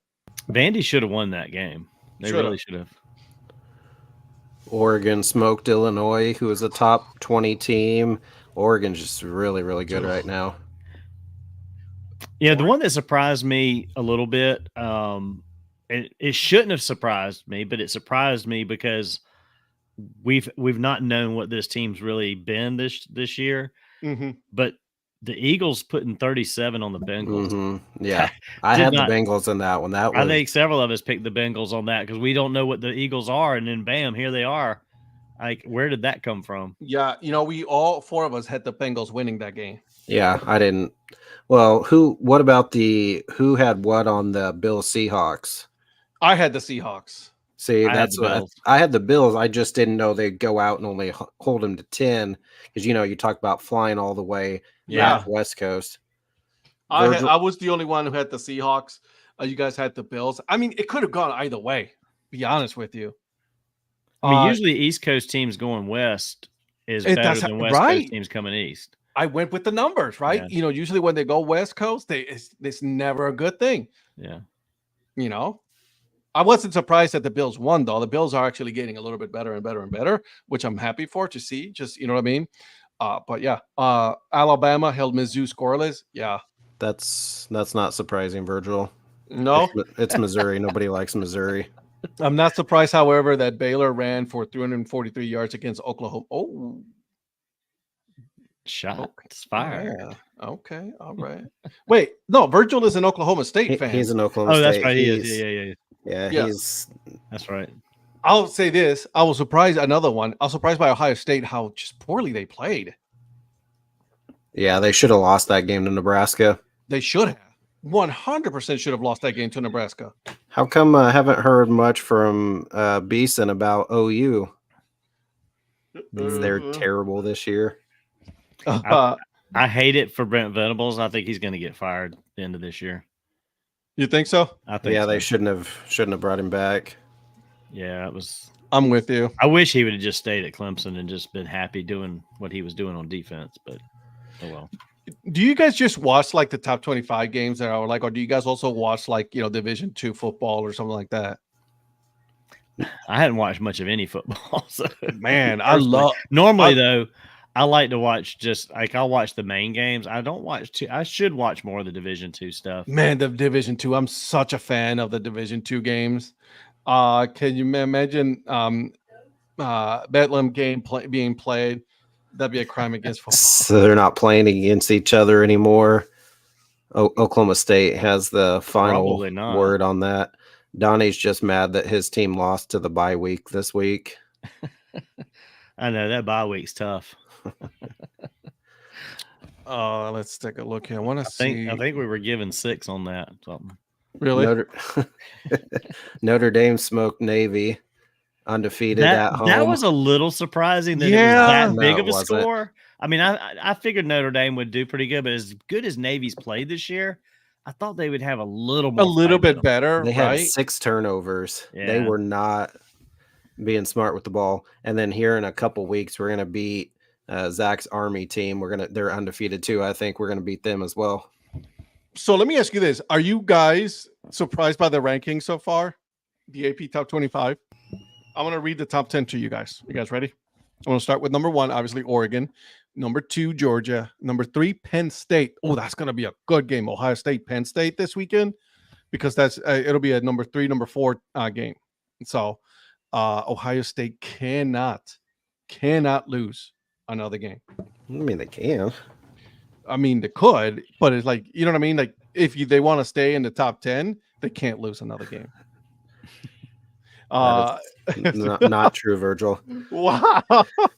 [SPEAKER 2] Vandy should have won that game. They really should have.
[SPEAKER 3] Oregon smoked Illinois, who is a top 20 team. Oregon's just really, really good right now.
[SPEAKER 2] Yeah, the one that surprised me a little bit, it shouldn't have surprised me, but it surprised me because we've not known what this team's really been this year.
[SPEAKER 1] Mm-hmm.
[SPEAKER 2] But the Eagles putting 37 on the Bengals.
[SPEAKER 3] Mm-hmm. Yeah, I had the Bengals in that one.
[SPEAKER 2] I think several of us picked the Bengals on that because we don't know what the Eagles are, and then bam, here they are. Like, where did that come from?
[SPEAKER 1] Yeah, we all 4 of us had the Bengals winning that game.
[SPEAKER 3] Yeah, I didn't. Well, what about who had what on the Bills Seahawks?
[SPEAKER 1] I had the Seahawks.
[SPEAKER 3] See, that's what I had the Bills. I just didn't know they'd go out and only hold them to 10 because you talk about flying all the way back West Coast.
[SPEAKER 1] I was the only one who had the Seahawks. You guys had the Bills. I mean, it could have gone either way. Be honest with you.
[SPEAKER 2] I mean, usually East Coast teams going west is better than West Coast teams coming east.
[SPEAKER 1] I went with the numbers, right? Yeah. Usually when they go West Coast, it's never a good thing.
[SPEAKER 2] Yeah.
[SPEAKER 1] I wasn't surprised that the Bills won, though. The Bills are actually getting a little bit better and better and better, which I'm happy to see. Just, you know what I mean? But yeah, Alabama held Mizzou scoreless. Yeah.
[SPEAKER 3] That's not surprising, Virgil.
[SPEAKER 1] No,
[SPEAKER 3] it's Missouri. Nobody likes Missouri.
[SPEAKER 1] I'm not surprised, however, that Baylor ran for 343 yards against Oklahoma. Oh,
[SPEAKER 2] shots fired.
[SPEAKER 1] Yeah. Okay, all right. Wait, no, Virgil is an Oklahoma State fan.
[SPEAKER 3] He's an Oklahoma State.
[SPEAKER 2] Oh, that's right. He is.
[SPEAKER 3] Yeah,
[SPEAKER 2] that's right.
[SPEAKER 1] I'll say this. I was surprised. Another one. I was surprised by Ohio State how just poorly they played.
[SPEAKER 3] Yeah, they should have lost that game to Nebraska.
[SPEAKER 1] They should have. 100% should have lost that game to Nebraska.
[SPEAKER 3] How come I haven't heard much from Beeson about OU? They're terrible this year.
[SPEAKER 2] I hate it for Brent Venables. I think he's going to get fired at the end of this year.
[SPEAKER 1] You think so?
[SPEAKER 2] I think
[SPEAKER 3] so. They shouldn't have brought him back.
[SPEAKER 2] Yeah, it was.
[SPEAKER 1] I'm with you.
[SPEAKER 2] I wish he would have just stayed at Clemson and just been happy doing what he was doing on defense, but oh well.
[SPEAKER 1] Do you guys just watch like the top 25 games that are like, or do you guys also watch like, Division II football or something like that?
[SPEAKER 2] I hadn't watched much of any football. So
[SPEAKER 1] man, I love.
[SPEAKER 2] Normally though, I like to watch I'll watch the main games. I don't watch I should watch more of the Division II stuff.
[SPEAKER 1] Man, the Division II. I'm such a fan of the Division II games. Can you imagine Bedlam game being played? That'd be a crime against football.
[SPEAKER 3] So they're not playing against each other anymore. Oklahoma State has the final word on that. Donnie's just mad that his team lost to the bye week this week.
[SPEAKER 2] I know that bye week's tough.
[SPEAKER 1] Let's take a look here. I want to see.
[SPEAKER 2] I think we were given 6 on that. Something.
[SPEAKER 1] Really?
[SPEAKER 3] Notre Dame smoked Navy. Undefeated at home.
[SPEAKER 2] That was a little surprising that it was that big of a score. I mean, I figured Notre Dame would do pretty good, but as good as Navy's played this year, I thought they would have a little
[SPEAKER 1] bit better.
[SPEAKER 3] They had 6 turnovers. Yeah. They were not being smart with the ball. And then here in a couple weeks, we're going to beat Zach's Army team. They're undefeated too. I think we're going to beat them as well.
[SPEAKER 1] So let me ask you this: are you guys surprised by the rankings so far? The AP Top 25. I'm going to read the top 10 to you guys. You guys ready? I'm going to start with number 1, obviously Oregon. Number 2, Georgia. Number 3, Penn State. Oh, that's going to be a good game. Ohio State, Penn State this weekend, because it'll be a number 3, number 4 game. So Ohio State cannot lose another game.
[SPEAKER 3] I mean, they can.
[SPEAKER 1] I mean, they could, but it's like, you know what I mean? Like, if they want to stay in the top 10, they can't lose another game.
[SPEAKER 3] Not true, Virgil.
[SPEAKER 1] Wow.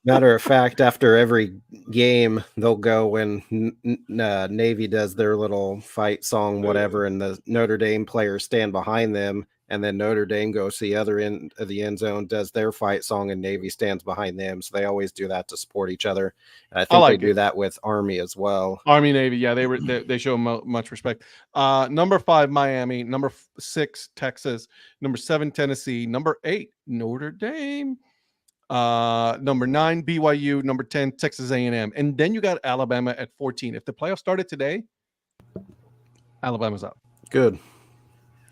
[SPEAKER 3] Matter of fact, after every game, they'll go when Navy does their little fight song, whatever, and the Notre Dame players stand behind them, and then Notre Dame goes to the other end of the end zone, does their fight song, and Navy stands behind them. So they always do that to support each other. And I think they do that with Army as well.
[SPEAKER 1] Army, Navy, yeah, they show much respect. Number 5, Miami. Number 6, Texas. Number 7, Tennessee. Number 8, Notre Dame. Number 9, BYU. Number 10, Texas A&M. And then you got Alabama at 14. If the playoffs started today, Alabama's up.
[SPEAKER 3] Good.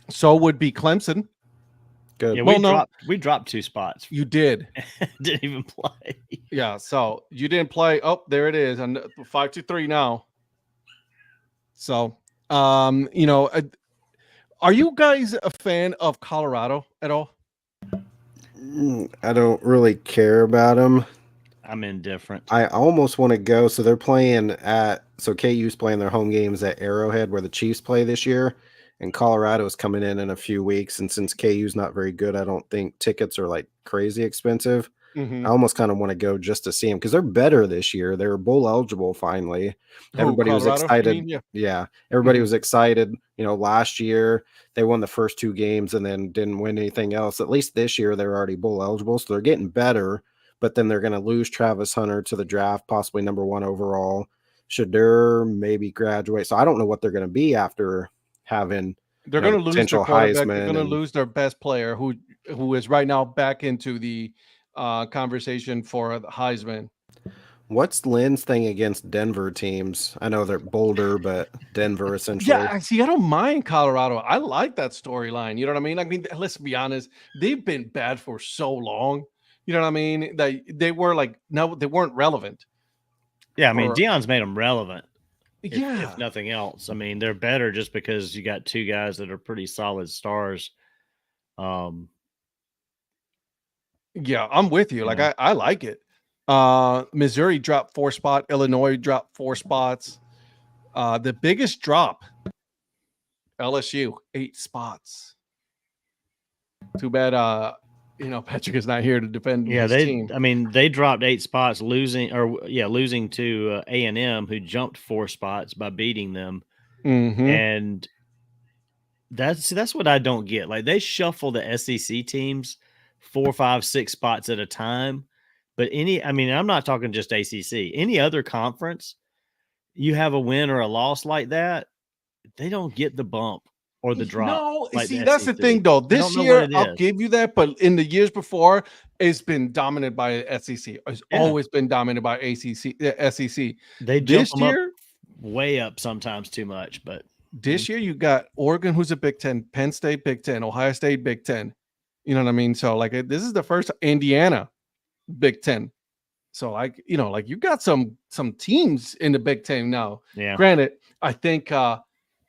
[SPEAKER 1] So would be Clemson.
[SPEAKER 3] Good.
[SPEAKER 2] Yeah, we dropped 2 spots.
[SPEAKER 1] You did.
[SPEAKER 2] Didn't even play.
[SPEAKER 1] Yeah, so you didn't play. Oh, there it is. And 5-3 now. So You know, are you guys a fan of Colorado at all?
[SPEAKER 3] I don't really care about them.
[SPEAKER 2] I'm indifferent.
[SPEAKER 3] I almost want to go. So they're playing so KU's playing their home games at Arrowhead where the Chiefs play this year. And Colorado is coming in a few weeks. And since KU's not very good, I don't think tickets are like crazy expensive. I almost kind of want to go just to see them because they're better this year. They're bowl eligible finally. Everybody was excited. Yeah. Everybody was excited. You know, last year they won the first 2 games and then didn't win anything else. At least this year they're already bowl eligible. So they're getting better, but then they're going to lose Travis Hunter to the draft, possibly number 1 overall. Shadur maybe graduate. So I don't know what they're going to be after having.
[SPEAKER 1] They're going to lose their quarterback. They're going to lose their best player who is right now back into the conversation for the Heisman.
[SPEAKER 3] What's Lynn's thing against Denver teams? I know they're Boulder, but Denver essentially.
[SPEAKER 1] Yeah, see, I don't mind Colorado. I like that storyline. You know what I mean? I mean, let's be honest. They've been bad for so long. You know what I mean? They were like, no, they weren't relevant.
[SPEAKER 2] Yeah, I mean, Deion's made them relevant. If nothing else. I mean, they're better just because you got 2 guys that are pretty solid stars.
[SPEAKER 1] Yeah, I'm with you. Like I like it. Missouri dropped 4 spots. Illinois dropped 4 spots. The biggest drop, LSU 8 spots. Too bad. Patrick is not here to defend. his team.
[SPEAKER 2] I mean, they dropped 8 spots, losing to A&M, who jumped 4 spots by beating them. And that's what I don't get. Like they shuffle the SEC teams 4, 5, 6 spots at a time. But I'm not talking just ACC. Any other conference, you have a win or a loss like that, they don't get the bump or the drop.
[SPEAKER 1] No, like see, that's the thing, though. This year, I'll give you that. But in the years before, it's been dominated by SEC. It's always been dominated by SEC.
[SPEAKER 2] They jump them up way up sometimes too much. But
[SPEAKER 1] this year, you got Oregon, who's a Big Ten, Penn State, Big Ten, Ohio State, Big Ten. You know what I mean? So, like, this is the first Indiana Big Ten. So, like, you got some teams in the Big Ten now.
[SPEAKER 2] Yeah.
[SPEAKER 1] Granted, I think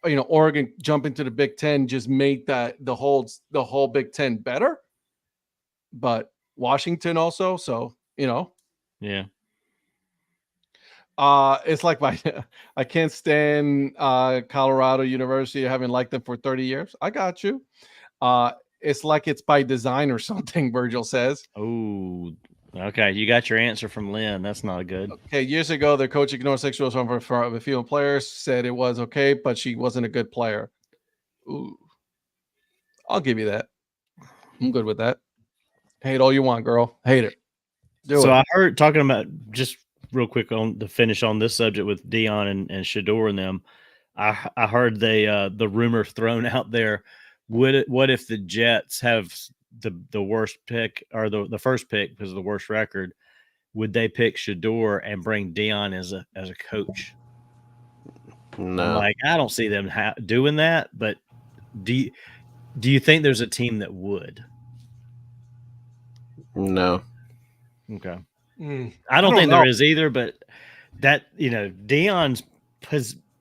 [SPEAKER 1] Oregon jumping to the Big Ten just made the whole Big Ten better. But Washington also, so
[SPEAKER 2] yeah.
[SPEAKER 1] It's like I can't stand Colorado University, having liked them for 30 years. I got you. It's like it's by design or something, Virgil says.
[SPEAKER 2] Oh, okay. You got your answer from Lynn. That's not good.
[SPEAKER 1] Okay, years ago, their coach ignored sexual assault from a female player, said it was okay, but she wasn't a good player. Ooh. I'll give you that. I'm good with that. Hate all you want, girl. Hate it.
[SPEAKER 2] I heard, talking about, just real quick on the finish on this subject with Deion and Shador and them, I heard the rumor thrown out there. What if the Jets have the worst pick, or the first pick because of the worst record? Would they pick Shador and bring Deion as a coach?
[SPEAKER 3] No,
[SPEAKER 2] I don't see them doing that. But do you think there's a team that would?
[SPEAKER 3] No.
[SPEAKER 2] Okay. I don't think there is either. But that Deion's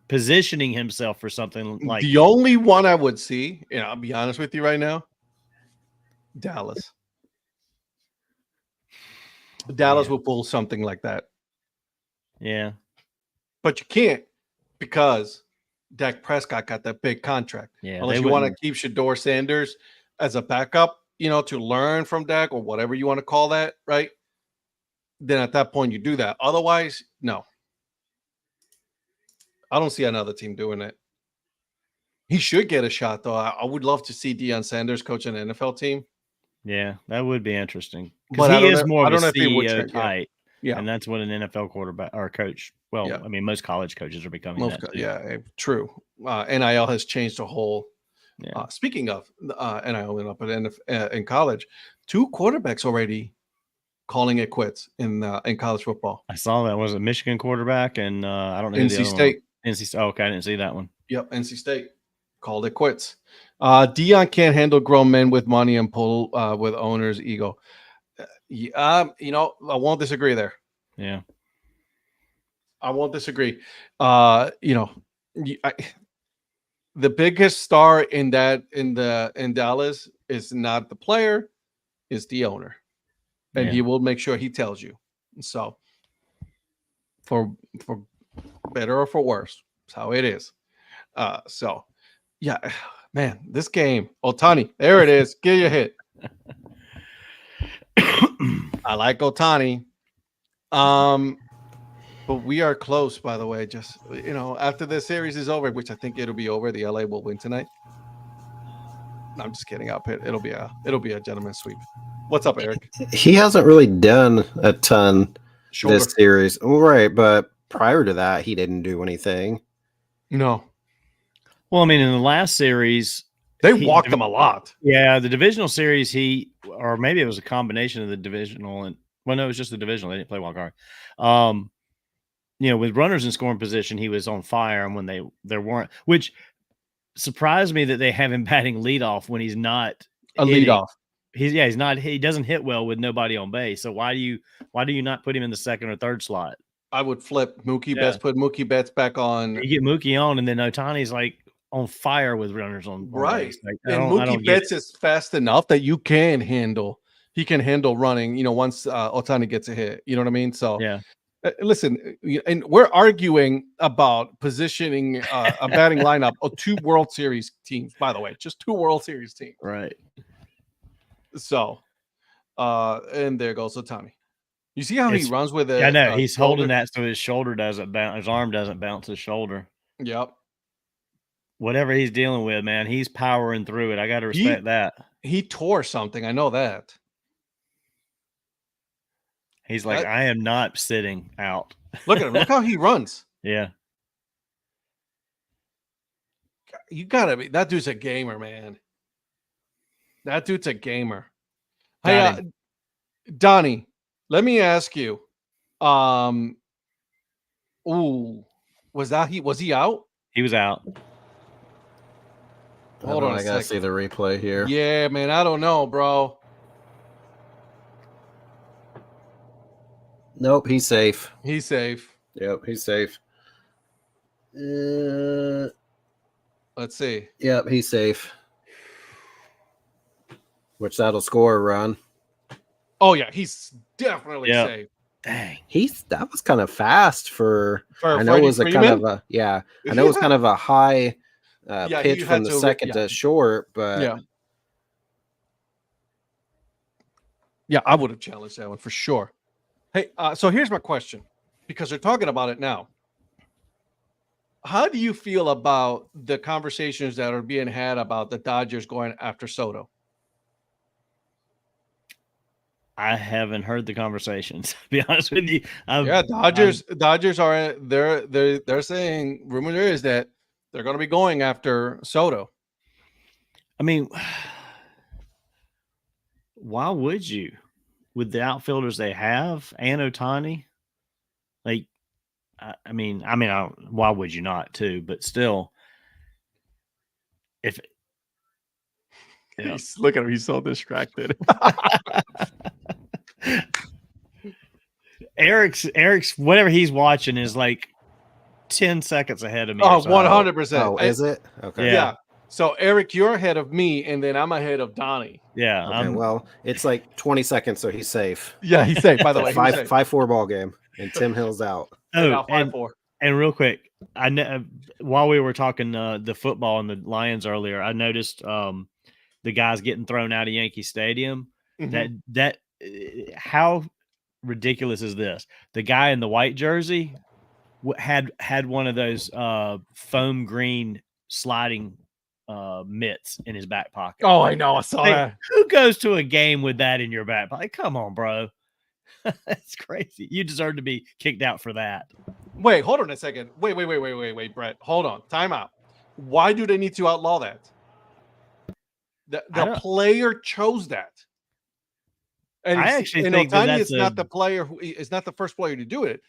[SPEAKER 2] positioning himself for something like
[SPEAKER 1] the only one I would see, I'll be honest with you right now, Dallas. Dallas will pull something like that.
[SPEAKER 2] Yeah.
[SPEAKER 1] But you can't, because Dak Prescott got that big contract.
[SPEAKER 2] Yeah.
[SPEAKER 1] Unless you want to keep Shador Sanders as a backup, to learn from Dak or whatever you want to call that, right? Then at that point you do that. Otherwise, no. I don't see another team doing it. He should get a shot, though. I would love to see Deion Sanders coach an NFL team.
[SPEAKER 2] Yeah, that would be interesting.
[SPEAKER 1] But
[SPEAKER 2] he is more of a CEO type.
[SPEAKER 1] Yeah.
[SPEAKER 2] And that's what an NFL quarterback or coach. Well,
[SPEAKER 1] yeah.
[SPEAKER 2] I mean, most college coaches are becoming that.
[SPEAKER 1] Yeah, true. NIL has changed the whole. Yeah. Speaking of NIL up in college, 2 quarterbacks already calling it quits in college football.
[SPEAKER 2] I saw that. Was it Michigan quarterback and I don't know.
[SPEAKER 1] NC State.
[SPEAKER 2] Okay, I didn't see that one.
[SPEAKER 1] Yep, NC State called it quits. Deion can't handle grown men with money and pull with owners' ego. I won't disagree there.
[SPEAKER 2] Yeah,
[SPEAKER 1] I won't disagree. the biggest star in Dallas is not the player, is the owner, and he will make sure he tells you. So, for better or for worse, that's how it is. So, yeah, man, this game, Ohtani, there it is. Get your hit. I like Ohtani. But we are close, by the way. Just after this series is over, which I think it'll be over, the LA will win tonight. No, I'm just kidding. It'll be a gentleman's sweep. What's up, Eric?
[SPEAKER 3] He hasn't really done a ton this series, right? But prior to that, he didn't do anything.
[SPEAKER 1] No.
[SPEAKER 2] Well, I mean, in the last series,
[SPEAKER 1] they walked him a lot.
[SPEAKER 2] Yeah, the divisional series, or maybe it was a combination of the divisional and no, it was just the divisional. They didn't play wild card. With runners in scoring position, he was on fire, and when there weren't, which surprised me that they have him batting leadoff when he's not
[SPEAKER 1] a leadoff.
[SPEAKER 2] He's not. He doesn't hit well with nobody on base. So why do you not put him in the second or third slot?
[SPEAKER 1] I would flip Mookie Betts. Put Mookie Betts back on.
[SPEAKER 2] You get Mookie on, and then Ohtani's like on fire with runners on
[SPEAKER 1] right.
[SPEAKER 2] Like,
[SPEAKER 1] and Mookie Betts is fast enough that you can handle. He can handle running. Once Ohtani gets a hit, you know what I mean. So
[SPEAKER 2] yeah.
[SPEAKER 1] Listen, and we're arguing about positioning a batting lineup of 2 World Series teams. By the way, just 2 World Series teams.
[SPEAKER 2] Right.
[SPEAKER 1] So, and there goes Ohtani. You see how he runs with it?
[SPEAKER 2] I know he's holding that so his shoulder doesn't bounce. His arm doesn't bounce his shoulder.
[SPEAKER 1] Yep.
[SPEAKER 2] Whatever he's dealing with, man, he's powering through it. I got to respect that.
[SPEAKER 1] He tore something. I know that.
[SPEAKER 2] He's like, I am not sitting out.
[SPEAKER 1] Look at him. Look how he runs.
[SPEAKER 2] Yeah.
[SPEAKER 1] You gotta be. That dude's a gamer, man. That dude's a gamer. Hey, Donnie, let me ask you. Was he out?
[SPEAKER 2] He was out.
[SPEAKER 3] Hold on, I gotta see the replay here.
[SPEAKER 1] Yeah, man, I don't know, bro.
[SPEAKER 3] Nope, he's safe.
[SPEAKER 1] He's safe.
[SPEAKER 3] Yep, he's safe.
[SPEAKER 1] Let's see.
[SPEAKER 3] Yep, he's safe. Which that'll score a run.
[SPEAKER 1] Oh yeah, he's definitely safe.
[SPEAKER 2] Dang,
[SPEAKER 3] that was kind of fast for I know
[SPEAKER 1] Freddie
[SPEAKER 3] it was
[SPEAKER 1] Freeman?
[SPEAKER 3] I know it was kind of a high pitch from the second to short, but
[SPEAKER 1] yeah, I would have challenged that one for sure. Hey, so here's my question, because they're talking about it now. How do you feel about the conversations that are being had about the Dodgers going after Soto?
[SPEAKER 2] I haven't heard the conversations, to be honest with you.
[SPEAKER 1] Dodgers are they're saying, rumor there is that they're going to be going after Soto.
[SPEAKER 2] I mean, why would you? With the outfielders they have and Ohtani, like, I mean, why would you not too? But still,
[SPEAKER 1] look at him, he's so distracted.
[SPEAKER 2] Eric's whatever he's watching is like 10 seconds ahead of me.
[SPEAKER 1] Oh, 100%.
[SPEAKER 3] Oh, is it? Okay.
[SPEAKER 1] Yeah. So Eric, you're ahead of me, and then I'm ahead of Donnie.
[SPEAKER 2] Yeah.
[SPEAKER 3] Okay, well, it's like 20 seconds, so he's safe.
[SPEAKER 1] Yeah, he's safe. By the way,
[SPEAKER 3] 5-4 ball game, and Tim Hill's out.
[SPEAKER 2] Oh, 5-4. And real quick, I know while we were talking the football and the Lions earlier, I noticed the guys getting thrown out of Yankee Stadium. Mm-hmm. That how ridiculous is this? The guy in the white jersey had one of those foam green sliding mitts in his back pocket.
[SPEAKER 1] Oh, I know. I saw that.
[SPEAKER 2] Who goes to a game with that in your back pocket? Come on, bro. That's crazy. You deserve to be kicked out for that.
[SPEAKER 1] Wait, hold on a second. Wait, Brett. Hold on. Time out. Why do they need to outlaw that? The player chose that. And
[SPEAKER 2] I actually think Ohtani
[SPEAKER 1] is not the player who is not the first player to do it.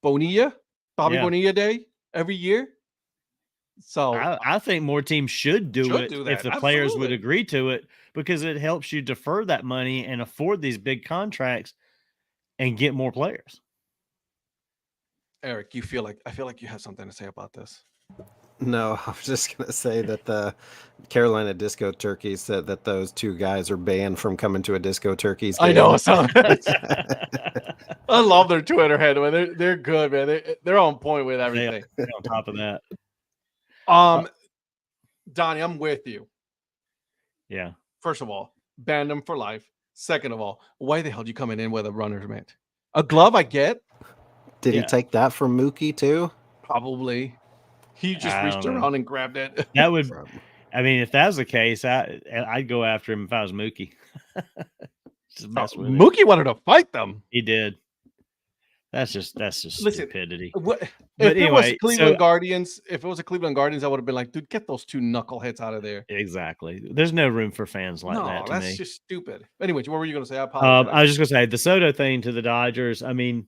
[SPEAKER 1] Bonilla, Bonilla Day every year. So
[SPEAKER 2] I think more teams should do it if the players would agree to it, because it helps you defer that money and afford these big contracts and get more players.
[SPEAKER 1] Eric, I feel like you have something to say about this.
[SPEAKER 3] No, I was just going to say that the Carolina Disco Turkeys said that those two guys are banned from coming to a Disco Turkeys game.
[SPEAKER 1] I know. I love their Twitter handle. They're good, man. They're on point with everything.
[SPEAKER 2] They're on top of that.
[SPEAKER 1] Donnie, I'm with you.
[SPEAKER 2] Yeah.
[SPEAKER 1] First of all, ban them for life. Second of all, why the hell are you coming in with a runner's mitt? A glove, I get.
[SPEAKER 3] Did he take that from Mookie too?
[SPEAKER 1] Probably. He just reached around and grabbed it.
[SPEAKER 2] That would, I mean, if that was the case, I'd go after him if I was Mookie.
[SPEAKER 1] Mookie wanted to fight them.
[SPEAKER 2] He did. That's just stupidity.
[SPEAKER 1] If it was Cleveland Guardians, I would have been like, dude, get those two knuckleheads out of there.
[SPEAKER 2] Exactly. There's no room for fans like that.
[SPEAKER 1] That's just stupid. Anyway, what were you going to say? I apologize.
[SPEAKER 2] I was just going to say the Soto thing to the Dodgers. I mean,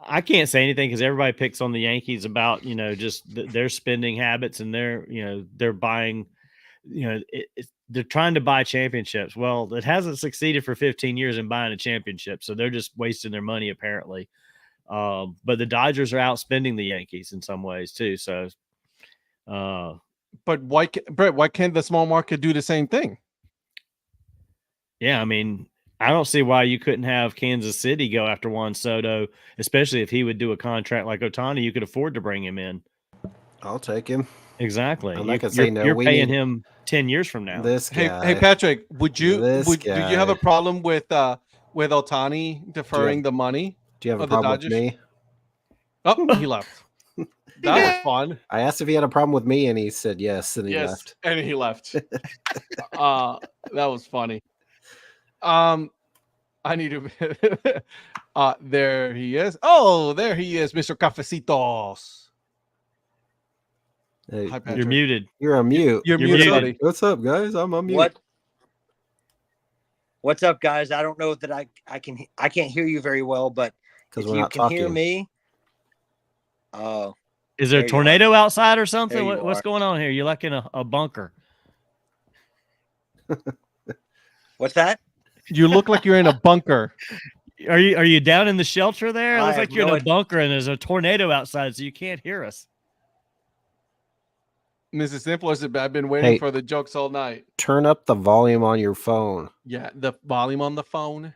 [SPEAKER 2] I can't say anything because everybody picks on the Yankees about, just their spending habits and they're buying, they're trying to buy championships. Well, it hasn't succeeded for 15 years in buying a championship. So they're just wasting their money apparently. But the Dodgers are outspending the Yankees in some ways too. So,
[SPEAKER 1] but why can't the small market do the same thing?
[SPEAKER 2] Yeah. I mean, I don't see why you couldn't have Kansas City go after Juan Soto, especially if he would do a contract like Ohtani. You could afford to bring him in.
[SPEAKER 3] I'll take him.
[SPEAKER 2] Exactly.
[SPEAKER 3] I'm not gonna say no.
[SPEAKER 2] You're paying him 10 years from now.
[SPEAKER 3] This guy.
[SPEAKER 1] Hey Patrick, do you have a problem with Ohtani deferring the money?
[SPEAKER 3] Do you have a problem with me?
[SPEAKER 1] Oh, he left. That was fun.
[SPEAKER 3] I asked if he had a problem with me, and he said yes, and he left.
[SPEAKER 1] And he left. That was funny. I need to. There he is. Oh, there he is, Mr. Cafecitos.
[SPEAKER 3] Hey,
[SPEAKER 1] hi, Patrick.
[SPEAKER 2] You're muted.
[SPEAKER 3] You're on mute.
[SPEAKER 1] You're muted, buddy.
[SPEAKER 3] What's up, guys? I'm on mute.
[SPEAKER 4] What's up, guys? I don't know that I can't hear you very well, but if you can hear me. Oh.
[SPEAKER 2] Is there a tornado outside or something? What's going on here? You're like in a bunker.
[SPEAKER 4] What's that?
[SPEAKER 1] You look like you're in a bunker.
[SPEAKER 2] Are you down in the shelter there? It looks like you're in a bunker and there's a tornado outside, so you can't hear us.
[SPEAKER 1] Mrs. Simple, I've been waiting for the jokes all night.
[SPEAKER 3] Turn up the volume on your phone.
[SPEAKER 1] Yeah, the volume on the phone.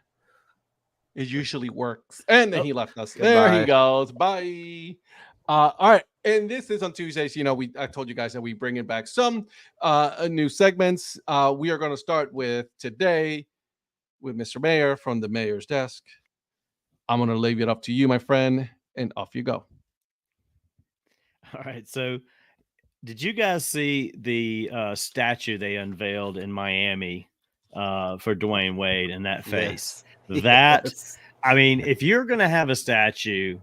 [SPEAKER 1] It usually works. And then he left us.
[SPEAKER 3] Goodbye.
[SPEAKER 1] There he goes. Bye. All right. And this is on Tuesdays. I told you guys that we bring in back some new segments. We are going to start with today with Mr. Mayor from the Mayor's Desk. I'm going to leave it up to you, my friend, and off you go.
[SPEAKER 2] All right. So did you guys see the statue they unveiled in Miami for Dwayne Wade and that face? Yes. I mean, if you're going to have a statue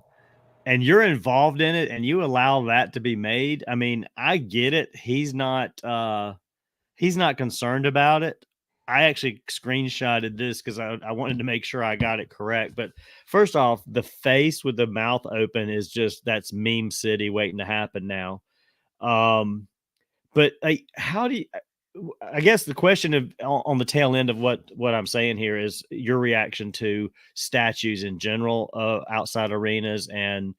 [SPEAKER 2] and you're involved in it and you allow that to be made, I mean, I get it. He's not concerned about it. I actually screenshotted this because I wanted to make sure I got it correct. But first off, the face with the mouth open is that's meme city waiting to happen now. But how do you, I guess the question on the tail end of what I'm saying here is your reaction to statues in general, outside arenas, and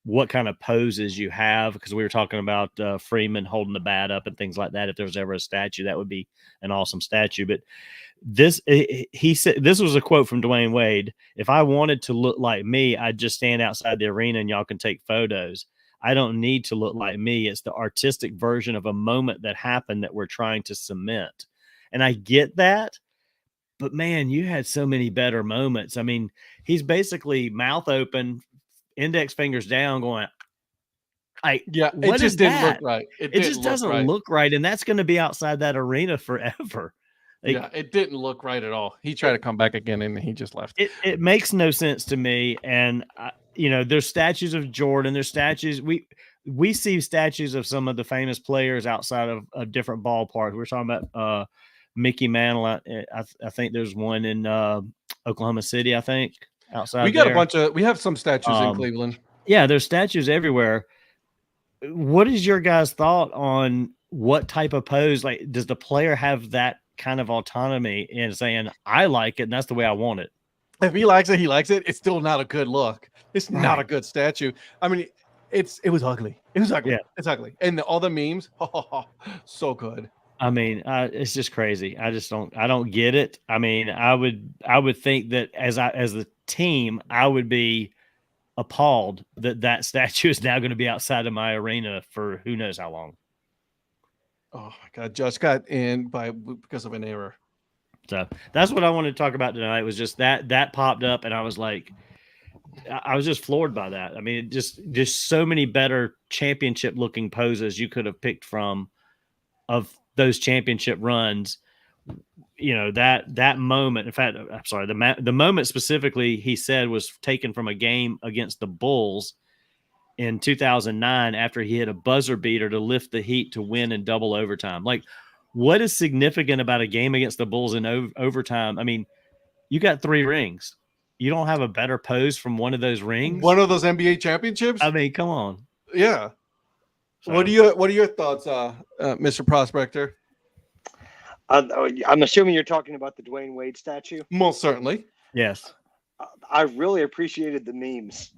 [SPEAKER 2] what kind of poses you have, because we were talking about Freeman holding the bat up and things like that. If there was ever a statue, that would be an awesome statue. But he said, this was a quote from Dwayne Wade: "If I wanted to look like me, I'd just stand outside the arena and y'all can take photos. I don't need to look like me. It's the artistic version of a moment that happened that we're trying to cement." And I get that, but man, you had so many better moments. I mean, he's basically mouth open, index fingers down, going,
[SPEAKER 1] it just didn't look right.
[SPEAKER 2] It just doesn't look right. And that's going to be outside that arena forever.
[SPEAKER 1] It didn't look right at all. He tried to come back again and he just left.
[SPEAKER 2] It makes no sense to me. And there's statues of Jordan. There's statues. We see statues of some of the famous players outside of different ballparks. We're talking about Mickey Mantle. I think there's one in Oklahoma City, I think, outside.
[SPEAKER 1] We have some statues in Cleveland.
[SPEAKER 2] Yeah, there's statues everywhere. What is your guys' thought on what type of pose? Like, does the player have that kind of autonomy in saying, I like it and that's the way I want it?
[SPEAKER 1] If he likes it, he likes it. It's still not a good look. It's not a good statue. I mean, it was ugly. It was ugly.
[SPEAKER 2] Yeah.
[SPEAKER 1] It's ugly. And all the memes, so good.
[SPEAKER 2] I mean, it's just crazy. I don't get it. I mean, I would think that as the team, I would be appalled that statue is now going to be outside of my arena for who knows how long.
[SPEAKER 1] Oh my God, just got in because of an error.
[SPEAKER 2] So that's what I wanted to talk about tonight. Was just that popped up, and I was like, I was just floored by that. I mean, just so many better championship looking poses you could have picked from of those championship runs. You know, that moment, in fact, I'm sorry, the moment specifically he said was taken from a game against the Bulls in 2009 after he hit a buzzer beater to lift the Heat to win in double overtime. Like, what is significant about a game against the Bulls in overtime? I mean, you got 3 rings. You don't have a better pose from one of those rings?
[SPEAKER 1] One of those NBA championships?
[SPEAKER 2] I mean, come on.
[SPEAKER 1] Yeah. So. What are your thoughts, Mr. Prospector?
[SPEAKER 4] I'm assuming you're talking about the Dwayne Wade statue.
[SPEAKER 1] Most certainly.
[SPEAKER 2] Yes.
[SPEAKER 4] I really appreciated the memes.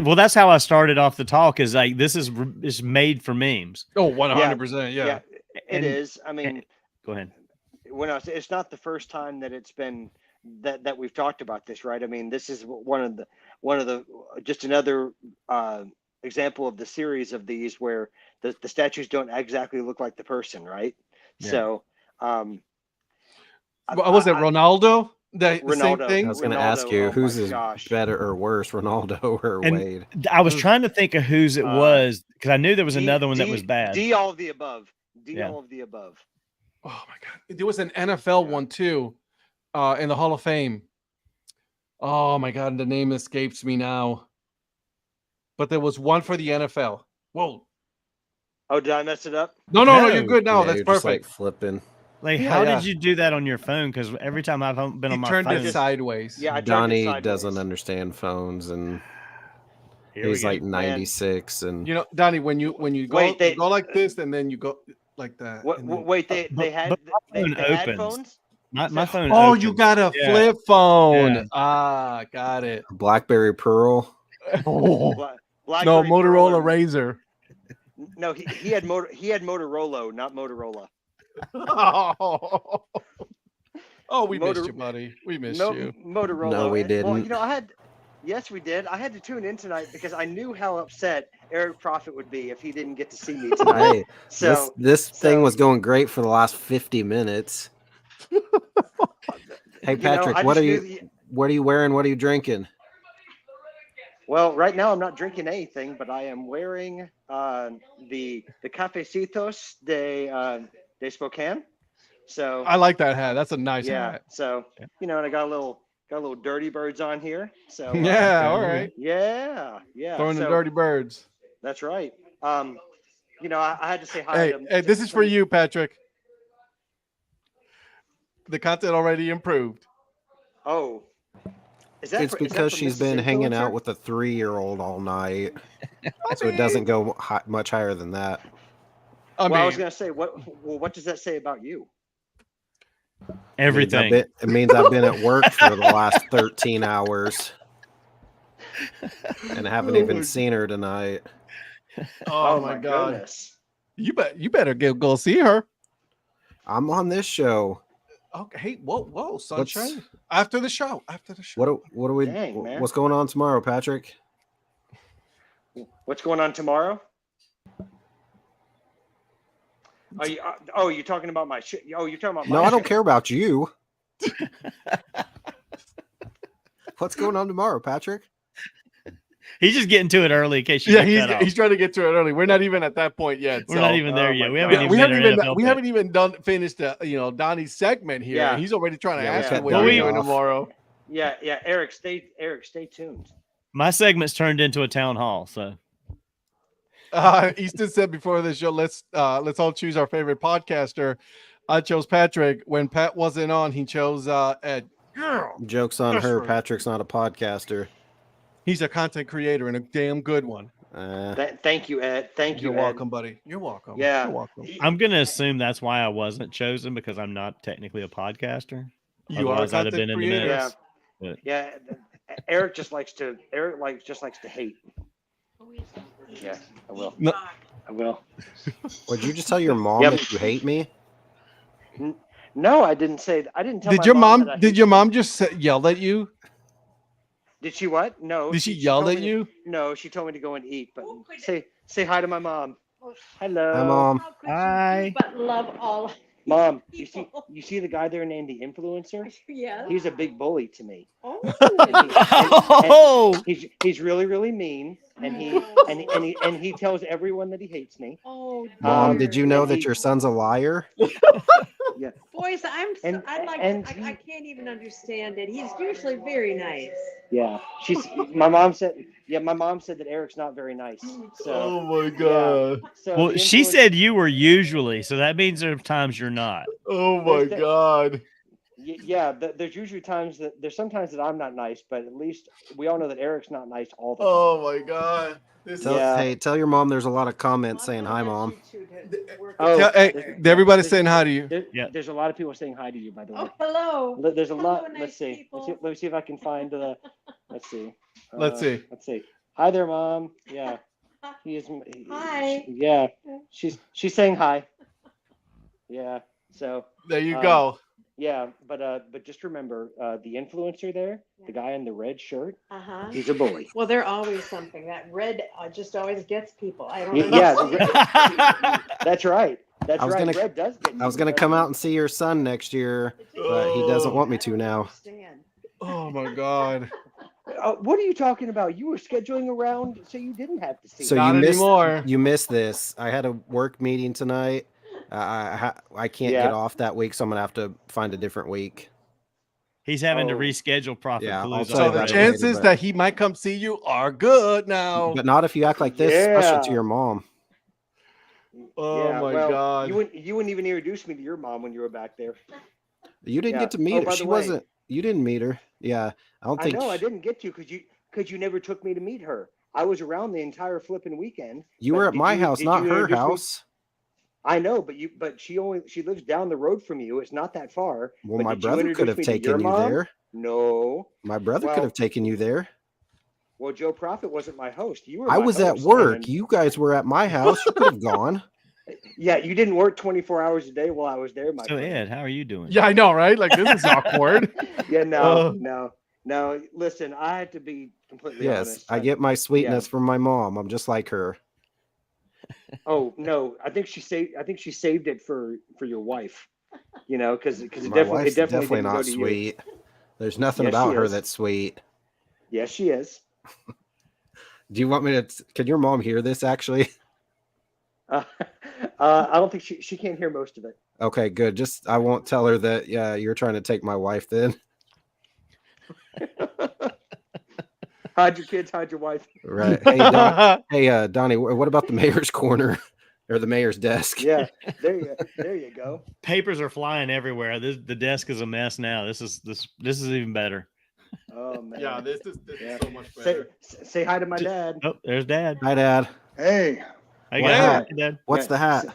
[SPEAKER 2] Well, that's how I started off the talk. Is like this is made for memes.
[SPEAKER 1] Oh, 100%. Yeah.
[SPEAKER 4] It is. I mean,
[SPEAKER 2] go ahead.
[SPEAKER 4] It's not the first time that it's been that we've talked about this, right? I mean, this is one of the just another example of the series of these where the statues don't exactly look like the person, right? Yeah. So,
[SPEAKER 1] was it Ronaldo? The same thing?
[SPEAKER 3] I was going to ask you, who's better or worse, Ronaldo or Wade?
[SPEAKER 2] I was trying to think of whose it was because I knew there was another one that was bad.
[SPEAKER 4] All of the above. All of the above.
[SPEAKER 1] Oh my God! There was an NFL one too, in the Hall of Fame. Oh my God! The name escapes me now. But there was one for the NFL. Whoa!
[SPEAKER 4] Oh, did I mess it up?
[SPEAKER 1] No, you're good now. That's perfect.
[SPEAKER 3] Just like flipping.
[SPEAKER 2] Like, how did you do that on your phone? Because every time I've been on my phone,
[SPEAKER 1] turned it sideways.
[SPEAKER 4] Yeah,
[SPEAKER 3] Donnie doesn't understand phones, and he's like 96. And
[SPEAKER 1] you know, Donnie, when you go, you go like this, and then you go like that.
[SPEAKER 4] Wait, they had phones.
[SPEAKER 2] My phone.
[SPEAKER 1] Oh,
[SPEAKER 2] opens.
[SPEAKER 1] You got a flip phone. Yeah. Got it.
[SPEAKER 3] BlackBerry Pearl.
[SPEAKER 1] No, Motorola Razr.
[SPEAKER 4] No, he had Motorola, not Motorola.
[SPEAKER 1] Oh, we missed you, buddy. We missed you.
[SPEAKER 4] Motorola.
[SPEAKER 3] No, we didn't.
[SPEAKER 4] Well, you know, yes, we did. I had to tune in tonight because I knew how upset Eric Prophet would be if he didn't get to see me tonight.
[SPEAKER 3] Hey, this thing was going great for the last 50 minutes. Hey, Patrick, what are you wearing? What are you drinking?
[SPEAKER 4] Well, right now I'm not drinking anything, but I am wearing the Cafecitos de Spokane. So
[SPEAKER 1] I like that hat. That's a nice hat.
[SPEAKER 4] So you know, and I got a little Dirty Birds on here. So
[SPEAKER 1] all right.
[SPEAKER 4] Yeah.
[SPEAKER 1] Throwing the Dirty Birds.
[SPEAKER 4] That's right. You know, I had to say hi.
[SPEAKER 1] Hey, this is for you, Patrick. The content already improved.
[SPEAKER 4] Oh.
[SPEAKER 3] It's because she's been hanging out with a 3-year-old all night, so it doesn't go much higher than that.
[SPEAKER 4] I was going to say, what does that say about you?
[SPEAKER 2] Everything.
[SPEAKER 3] It means I've been at work for the last 13 hours and haven't even seen her tonight.
[SPEAKER 4] Oh my God! Goodness.
[SPEAKER 1] You better go see her.
[SPEAKER 3] I'm on this show.
[SPEAKER 1] Okay. Hey, whoa, sunshine. After the show.
[SPEAKER 3] What are we? What's going on tomorrow, Patrick?
[SPEAKER 4] What's going on tomorrow? Are you talking about my shit? Oh, you're talking about my
[SPEAKER 3] No, I don't care about you. What's going on tomorrow, Patrick?
[SPEAKER 2] He's just getting to it early in case you
[SPEAKER 1] he's trying to get to it early. We're not even at that point yet.
[SPEAKER 2] We're not even there yet. We
[SPEAKER 1] haven't even finished Donnie's segment here.
[SPEAKER 4] Yeah.
[SPEAKER 1] He's already trying to ask you what you're doing tomorrow.
[SPEAKER 4] Yeah. Eric, stay tuned.
[SPEAKER 2] My segment's turned into a town hall, so
[SPEAKER 1] Easton said before the show, let's all choose our favorite podcaster. I chose Patrick. When Pat wasn't on, he chose Ed.
[SPEAKER 3] Joke's on her. Patrick's not a podcaster.
[SPEAKER 1] He's a content creator and a damn good one.
[SPEAKER 4] Thank you, Ed.
[SPEAKER 1] You're welcome, buddy. You're welcome.
[SPEAKER 4] Yeah.
[SPEAKER 1] You're welcome.
[SPEAKER 2] I'm going to assume that's why I wasn't chosen, because I'm not technically a podcaster.
[SPEAKER 1] Otherwise, I'd have been in the mix.
[SPEAKER 4] Yeah. Eric just likes to hate. Yeah, I will.
[SPEAKER 1] No.
[SPEAKER 4] I will.
[SPEAKER 3] Would you just tell your mom
[SPEAKER 4] Yep.
[SPEAKER 3] that you hate me?
[SPEAKER 4] No, I didn't say. I didn't tell
[SPEAKER 1] Did
[SPEAKER 4] my
[SPEAKER 1] your
[SPEAKER 4] mom.
[SPEAKER 1] mom?
[SPEAKER 4] That I
[SPEAKER 1] Did
[SPEAKER 4] hate
[SPEAKER 1] your
[SPEAKER 4] her.
[SPEAKER 1] mom just yell at you?
[SPEAKER 4] Did she what? No.
[SPEAKER 1] Did she yell
[SPEAKER 4] told
[SPEAKER 1] at
[SPEAKER 4] me
[SPEAKER 1] you?
[SPEAKER 4] No, she told me to go and eat. But say hi to my mom. Hello.
[SPEAKER 3] Hi, Mom.
[SPEAKER 5] How could
[SPEAKER 2] Hi.
[SPEAKER 5] you do but love all?
[SPEAKER 4] Mom,
[SPEAKER 5] people?
[SPEAKER 4] you see the guy there named the influencer?
[SPEAKER 5] Yes.
[SPEAKER 4] He's a big bully to me.
[SPEAKER 5] Oh.
[SPEAKER 2] Oh,
[SPEAKER 4] He's really really mean, and he tells everyone that he hates me.
[SPEAKER 5] Oh.
[SPEAKER 3] Mom,
[SPEAKER 5] dear.
[SPEAKER 3] did you know
[SPEAKER 4] and
[SPEAKER 3] that
[SPEAKER 4] he-
[SPEAKER 3] your son's a liar?
[SPEAKER 4] Yeah.
[SPEAKER 5] Boys, I can't even understand it. He's usually very nice.
[SPEAKER 4] Yeah. My mom said that Eric's not very nice. So
[SPEAKER 1] my
[SPEAKER 4] god. So
[SPEAKER 2] well,
[SPEAKER 4] the
[SPEAKER 2] she
[SPEAKER 4] influence-
[SPEAKER 2] said you were usually, so that means there are times you're not.
[SPEAKER 1] Oh
[SPEAKER 4] my There's
[SPEAKER 1] god.
[SPEAKER 4] there's usually there's sometimes that I'm not nice, but at least we all know that Eric's not nice all the time.
[SPEAKER 1] Oh my god.
[SPEAKER 3] Tell your mom there's a lot of comments saying hi, Mom.
[SPEAKER 1] Hey, everybody's saying hi to you.
[SPEAKER 4] There's a lot of people saying hi to you, by the way.
[SPEAKER 5] Oh, hello.
[SPEAKER 4] There's a lot.
[SPEAKER 5] Hello,
[SPEAKER 4] Let's
[SPEAKER 5] nice
[SPEAKER 4] see.
[SPEAKER 5] people.
[SPEAKER 4] Let me see if I can find the. Let's see.
[SPEAKER 1] Let's see.
[SPEAKER 4] Let's see. Hi there, Mom. Yeah.
[SPEAKER 5] Hi.
[SPEAKER 4] Yeah. She's saying hi. Yeah. So.
[SPEAKER 1] There you go.
[SPEAKER 4] Yeah, but just remember, the influencer there, the guy in the red shirt,
[SPEAKER 5] Uh-huh.
[SPEAKER 4] he's a bully.
[SPEAKER 5] Well, they're always something. That red just always gets people. I don't know.
[SPEAKER 4] Yeah, that's right. That's
[SPEAKER 3] I was
[SPEAKER 4] right.
[SPEAKER 3] gonna-
[SPEAKER 4] Red does get
[SPEAKER 3] I was going to come out and see your son next year, but he doesn't want me to now.
[SPEAKER 1] Oh my god.
[SPEAKER 4] What are you talking about? You were scheduling around so you didn't have to see.
[SPEAKER 3] So
[SPEAKER 1] Not anymore.
[SPEAKER 3] You missed this. I had a work meeting tonight. I can't get off that week, so I'm gonna have to find a different week.
[SPEAKER 2] He's having to
[SPEAKER 4] Oh.
[SPEAKER 2] reschedule Prophet
[SPEAKER 3] Yeah, I'll
[SPEAKER 2] Palooza.
[SPEAKER 3] tell
[SPEAKER 1] So
[SPEAKER 3] you
[SPEAKER 1] the
[SPEAKER 3] about it
[SPEAKER 1] chances
[SPEAKER 3] later, but-
[SPEAKER 1] that he might come see you are good now.
[SPEAKER 3] But not if you act like this, especially to
[SPEAKER 4] Yeah.
[SPEAKER 3] your mom.
[SPEAKER 1] Oh
[SPEAKER 4] Yeah,
[SPEAKER 1] my
[SPEAKER 4] well,
[SPEAKER 1] god.
[SPEAKER 4] You wouldn't even introduce me to your mom when you were back there.
[SPEAKER 3] You didn't
[SPEAKER 4] Yeah.
[SPEAKER 3] get to meet
[SPEAKER 4] Oh,
[SPEAKER 3] her.
[SPEAKER 4] by
[SPEAKER 3] She
[SPEAKER 4] the way-
[SPEAKER 3] wasn't. You didn't meet her. Yeah, I don't
[SPEAKER 4] I
[SPEAKER 3] think
[SPEAKER 4] know I didn't get to because you never took me to meet her. I was around the entire flipping weekend.
[SPEAKER 3] you
[SPEAKER 4] but
[SPEAKER 3] were at
[SPEAKER 4] did
[SPEAKER 3] my
[SPEAKER 4] you-
[SPEAKER 3] house,
[SPEAKER 4] did
[SPEAKER 3] not
[SPEAKER 4] you
[SPEAKER 3] her
[SPEAKER 4] introduce me?
[SPEAKER 3] house.
[SPEAKER 4] I know, but she lives down the road from you. It's not that far.
[SPEAKER 3] Well,
[SPEAKER 4] But
[SPEAKER 3] my
[SPEAKER 4] did you
[SPEAKER 3] brother could
[SPEAKER 4] introduce
[SPEAKER 3] have
[SPEAKER 4] me to your
[SPEAKER 3] taken you
[SPEAKER 4] mom?
[SPEAKER 3] there.
[SPEAKER 4] No.
[SPEAKER 3] My brother
[SPEAKER 4] Well-
[SPEAKER 3] could have taken you there.
[SPEAKER 4] Well, Joe Prophet wasn't my host. You were.
[SPEAKER 3] I
[SPEAKER 4] my
[SPEAKER 3] was at
[SPEAKER 4] host,
[SPEAKER 3] work.
[SPEAKER 4] and-
[SPEAKER 3] You guys were at my house. You could have gone.
[SPEAKER 4] Yeah, you didn't work 24 hours a day while I was there, my
[SPEAKER 2] So
[SPEAKER 4] friend.
[SPEAKER 2] Ed, how are you doing?
[SPEAKER 1] Yeah, I know, right? Like this is awkward.
[SPEAKER 4] Yeah,
[SPEAKER 1] Uh,
[SPEAKER 4] no. Listen, I had to be completely
[SPEAKER 3] Yes,
[SPEAKER 4] honest.
[SPEAKER 3] I get my sweetness from my mom. I'm just like her.
[SPEAKER 4] Oh no, I think she saved it for your wife. You know, because it
[SPEAKER 3] My
[SPEAKER 4] definitely
[SPEAKER 3] wife's
[SPEAKER 4] didn't go
[SPEAKER 3] not
[SPEAKER 4] to you.
[SPEAKER 3] sweet. There's nothing
[SPEAKER 4] Yes,
[SPEAKER 3] about
[SPEAKER 4] she
[SPEAKER 3] her
[SPEAKER 4] is.
[SPEAKER 3] that's sweet.
[SPEAKER 4] Yes, she is.
[SPEAKER 3] Do you want me to? Can your mom hear this? Actually,
[SPEAKER 4] I don't think she can't hear most of it.
[SPEAKER 3] okay, good. Just I won't tell her that. Yeah, you're trying to take my wife. Then
[SPEAKER 4] Hide your kids, hide your wife.
[SPEAKER 3] right? Hey, Donnie. What about the mayor's corner or the mayor's desk?
[SPEAKER 4] Yeah, there you go.
[SPEAKER 2] Papers are flying everywhere. The desk is a mess now. This is even better.
[SPEAKER 4] Oh man.
[SPEAKER 1] Yeah, this is
[SPEAKER 4] Yeah.
[SPEAKER 1] so much better.
[SPEAKER 4] Say hi to my dad.
[SPEAKER 2] Oh, there's Dad.
[SPEAKER 3] Hi, Dad.
[SPEAKER 4] Hey.
[SPEAKER 2] Hey,
[SPEAKER 3] What
[SPEAKER 2] guys.
[SPEAKER 3] hat?
[SPEAKER 2] Hey, Dad.
[SPEAKER 3] What's
[SPEAKER 4] Yeah,
[SPEAKER 3] the hat?